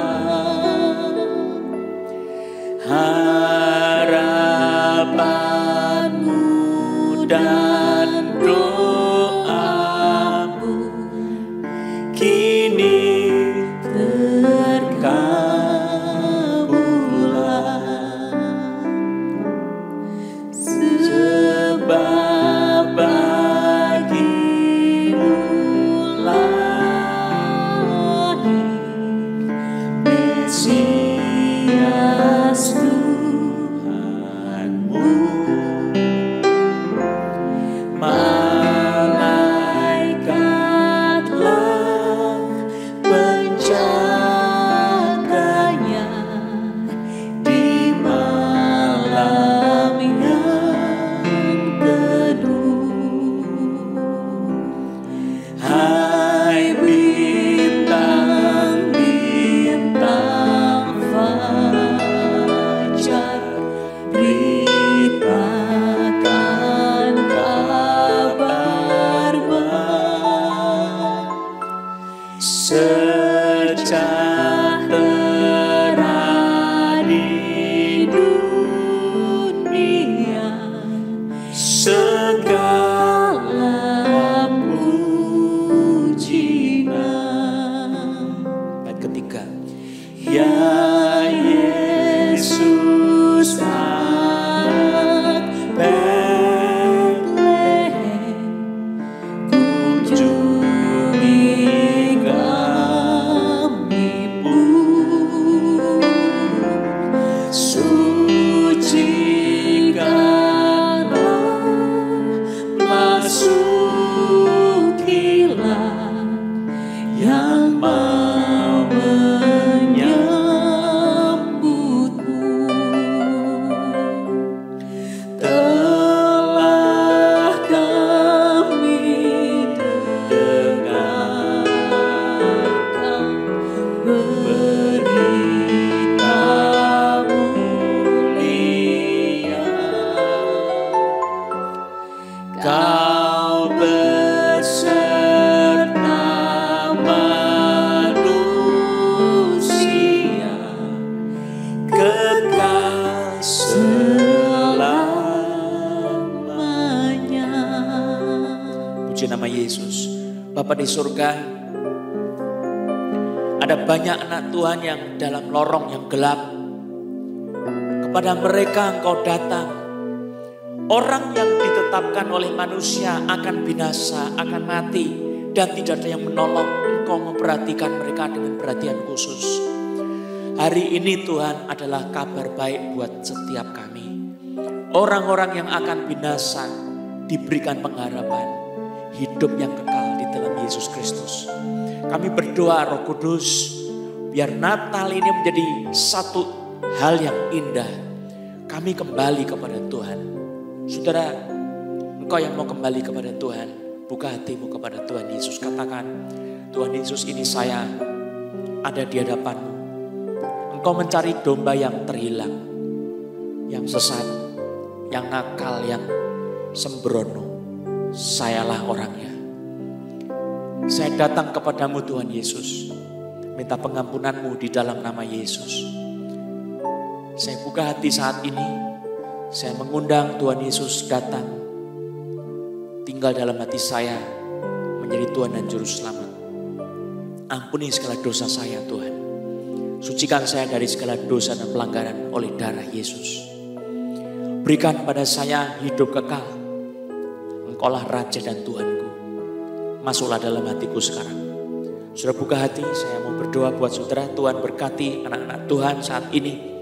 Harapanmu dan doamu kini terkabulan, sebab bagimu lahir Mesias Tuhanmu. Malaikatlah penjaganya di malam yang teduh. Hai bintang-bintang fajar, beritakan kabar baik. Sejahtera di dunia, segala pujian. Ayat ketiga. Ya Yesus anak Betlehem, kunjungi kami pun, sucikanlah, masukilah yang mau menyambutmu. Telah kami dengarkan berita mulia, Kau beserta manusia kekal selamanya. Puji nama Yesus. Bapa di surga, ada banyak anak Tuhan yang dalam lorong yang gelap. Kepada mereka Engkau datang. Orang yang ditetapkan oleh manusia akan binasa, akan mati, dan tidak ada yang menolong. Engkau memperhatikan mereka dengan perhatian khusus. Hari ini Tuhan adalah kabar baik buat setiap kami. Orang-orang yang akan binasa diberikan pengharapan hidup yang kekal di dalam Yesus Kristus. Kami berdoa Roh Kudus, biar Natal ini menjadi satu hal yang indah. Kami kembali kepada Tuhan. Saudara, engkau yang mau kembali kepada Tuhan, buka hatimu kepada Tuhan Yesus. Katakan, Tuhan Yesus, ini saya ada di hadapanmu. Engkau mencari domba yang terhilang, yang sesat, yang nakal, yang sembrono. Sayalah orangnya. Saya datang kepadamu Tuhan Yesus, minta pengampunanmu di dalam nama Yesus. Saya buka hati saat ini. Saya mengundang Tuhan Yesus datang, tinggal dalam hati saya, menjadi Tuhan dan Juru Selamat. Ampuni segala dosa saya Tuhan. Sucikan saya dari segala dosa dan pelanggaran oleh darah Yesus. Berikan pada saya hidup kekal. Engkaulah Raja dan Tuhanku. Masuklah dalam hatiku sekarang. Sudah buka hati, saya mau berdoa buat saudara. Tuhan berkati anak-anak Tuhan saat ini.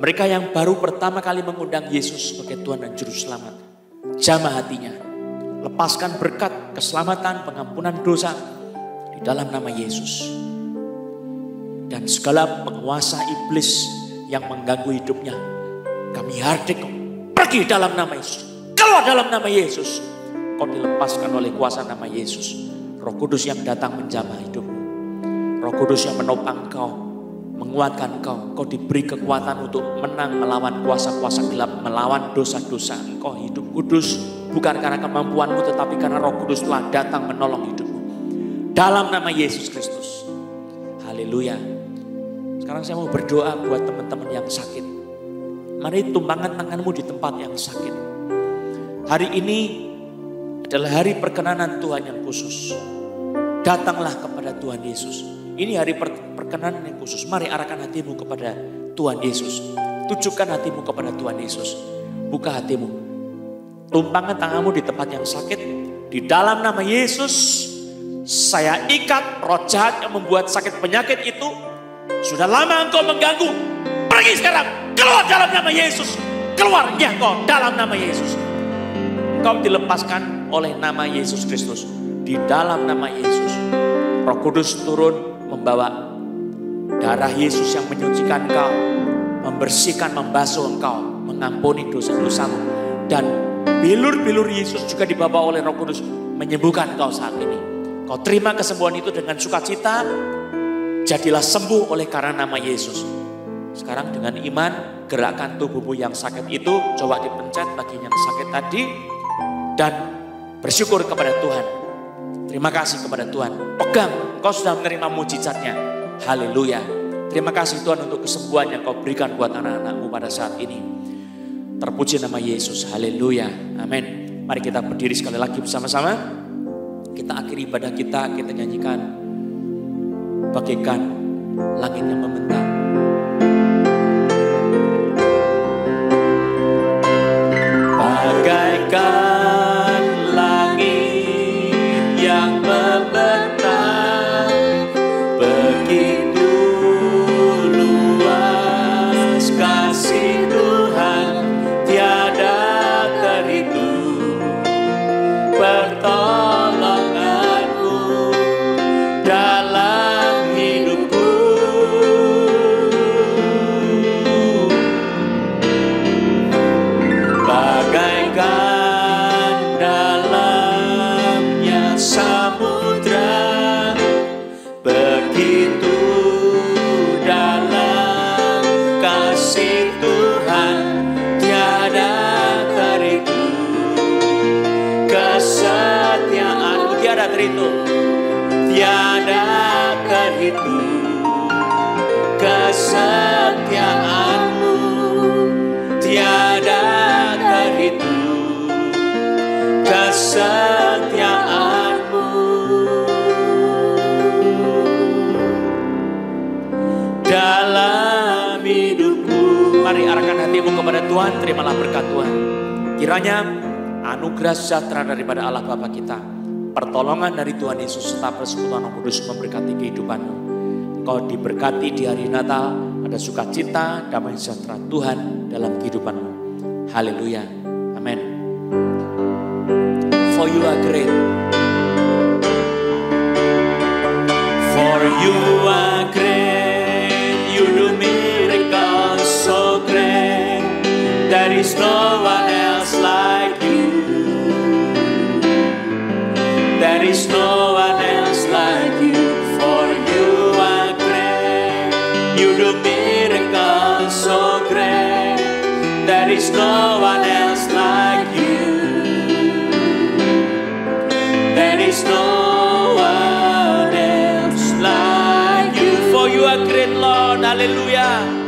Mereka yang baru pertama kali mengundang Yesus sebagai Tuhan dan Juru Selamat. Jamah hatinya. lepaskan berkat, keselamatan, pengampunan dosa di dalam nama Yesus. Dan segala penguasa iblis yang mengganggu hidupnya, kami hardik pergi dalam nama Yesus. Keluar dalam nama Yesus. Kau dilepaskan oleh kuasa nama Yesus. Roh Kudus yang datang menjamah hidupmu. Roh Kudus yang menopang kau, menguatkan kau. Kau diberi kekuatan untuk menang melawan kuasa-kuasa gelap, melawan dosa-dosa. Engkau hidup kudus bukan karena kemampuanmu, tetapi karena Roh Kudus telah datang menolong hidupmu. Dalam nama Yesus Kristus. Haleluya. Sekarang saya mau berdoa buat teman-teman yang sakit. Mari tumpangkan tanganmu di tempat yang sakit. Hari ini adalah hari perkenanan Tuhan yang khusus. Datanglah kepada Tuhan Yesus. Ini hari perkenanan yang khusus. Mari arahkan hatimu kepada Tuhan Yesus. Tujukan hatimu kepada Tuhan Yesus. Buka hatimu. Tumpangkan tanganmu di tempat yang sakit. Di dalam nama Yesus, saya ikat roh jahat yang membuat sakit penyakit itu. Sudah lama engkau mengganggu. Pergi sekarang. Keluar dalam nama Yesus. Keluar ya engkau dalam nama Yesus. Engkau dilepaskan oleh nama Yesus Kristus. Di dalam nama Yesus. Roh Kudus turun membawa darah Yesus yang menyucikan engkau. Membersihkan, membasuh engkau. Mengampuni dosa-dosamu. Dan bilur-bilur Yesus juga dibawa oleh Roh Kudus. Menyembuhkan engkau saat ini. Kau terima kesembuhan itu dengan sukacita. Jadilah sembuh oleh karena nama Yesus. Sekarang dengan iman, gerakkan tubuhmu yang sakit itu. Coba dipencet bagian yang sakit tadi. Dan bersyukur kepada Tuhan. Terima kasih kepada Tuhan. Pegang, engkau sudah menerima mujizatnya. Haleluya. Terima kasih Tuhan untuk kesembuhan yang kau berikan buat anak-anakmu pada saat ini. Terpuji nama Yesus. Haleluya. Amin. Mari kita berdiri sekali lagi bersama-sama. Kita akhiri ibadah kita nyanyikan. Bagaikan langit yang membentang. Bagaikan langit yang membentang, begitu luas kasih Tuhan, tiada terhitung pertolonganmu dalam hidupku. Bagaikan dalamnya samudra, begitu dalam kasih Tuhan, tiada terhitung kesetiaanmu, tiada terhitung, tiada terhitung kesetiaanmu, tiada terhitung kesetiaanmu. Dalam hidupku. Mari arahkan hatimu kepada Tuhan. Terimalah berkat Tuhan. Kiranya anugerah sejahtera daripada Allah Bapa kita, pertolongan dari Tuhan Yesus serta persekutuan Roh Kudus memberkati kehidupanmu. Kau diberkati di hari Natal, ada sukacita, damai sejahtera Tuhan dalam kehidupanmu. Haleluya. Amin. For you are great. For you are great. You do miracles so great. There is no one else like you. There is no one else like you. For you are great. You do miracles so great. There is no one else like you. There is no one else like you. For you are great, Lord. Hallelujah.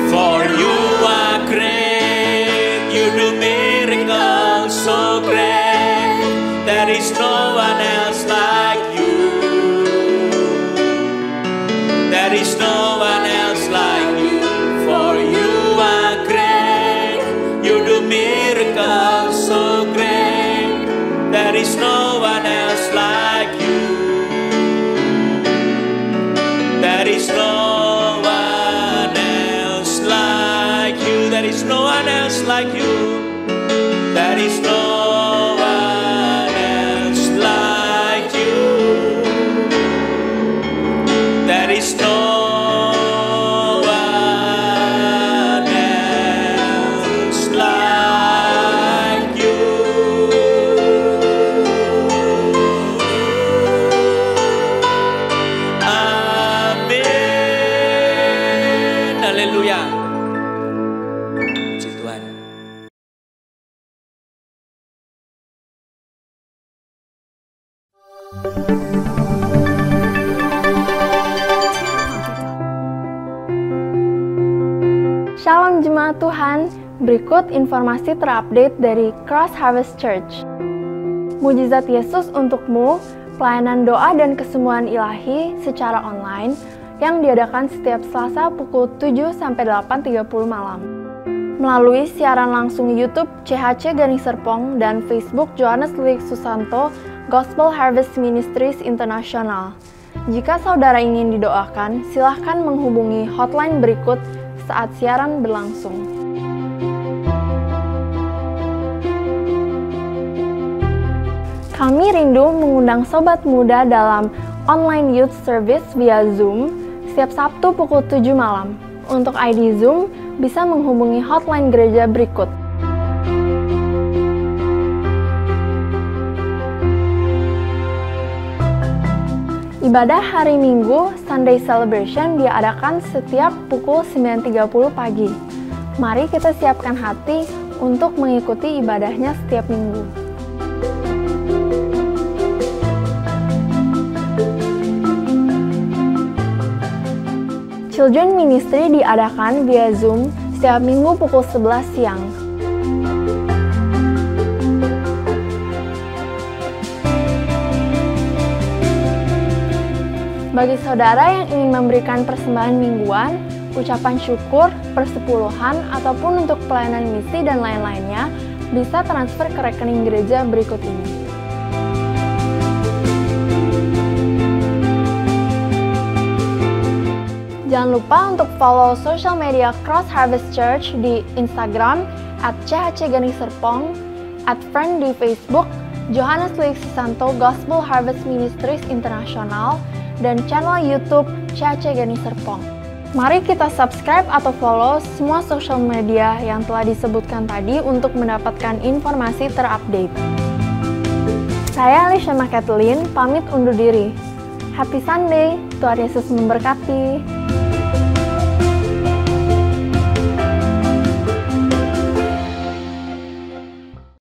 For you are great. You do miracles so great. There is no one else like you. There is no one else like you. For you are great. You do miracles so great. There is no one else like you. There is no one else like you. There is no one else like you. is no one else like you. There is no one else like you. Amin. Haleluya. Puji Tuhan. Shalom Jemaat Tuhan, berikut informasi terupdate dari Cross Harvest Church. Mujizat Yesus untukmu, pelayanan doa dan kesembuhan ilahi secara online yang diadakan setiap Selasa pukul 7-8:30 malam. Melalui siaran langsung YouTube CHC Garing Serpong dan Facebook Johannes Louis Susanto Gospel Harvest Ministries International. Jika saudara ingin didoakan, silahkan menghubungi hotline berikut saat siaran berlangsung. Kami rindu mengundang sobat muda dalam online youth service via Zoom setiap Sabtu pukul 7 malam. Untuk ID Zoom, bisa menghubungi hotline gereja berikut. Ibadah hari Minggu, Sunday Celebration, diadakan setiap pukul 9:30 pagi. Mari kita siapkan hati untuk mengikuti ibadahnya setiap minggu. Children Ministry diadakan via Zoom setiap minggu pukul 11 siang. Bagi saudara yang ingin memberikan persembahan mingguan, ucapan syukur, persepuluhan, ataupun untuk pelayanan misi dan lain-lainnya, bisa transfer ke rekening gereja berikut ini. Jangan lupa untuk follow social media Cross Harvest Church di Instagram @chhcgaringserpong, @friend di Facebook, Johannes Louis Susanto Gospel Harvest Ministries International, dan channel YouTube CHC Garing Serpong. Mari kita subscribe atau follow semua social media yang telah disebutkan tadi untuk mendapatkan informasi terupdate. Saya Alicia Kathleen, pamit undur diri. Happy Sunday, Tuhan Yesus memberkati.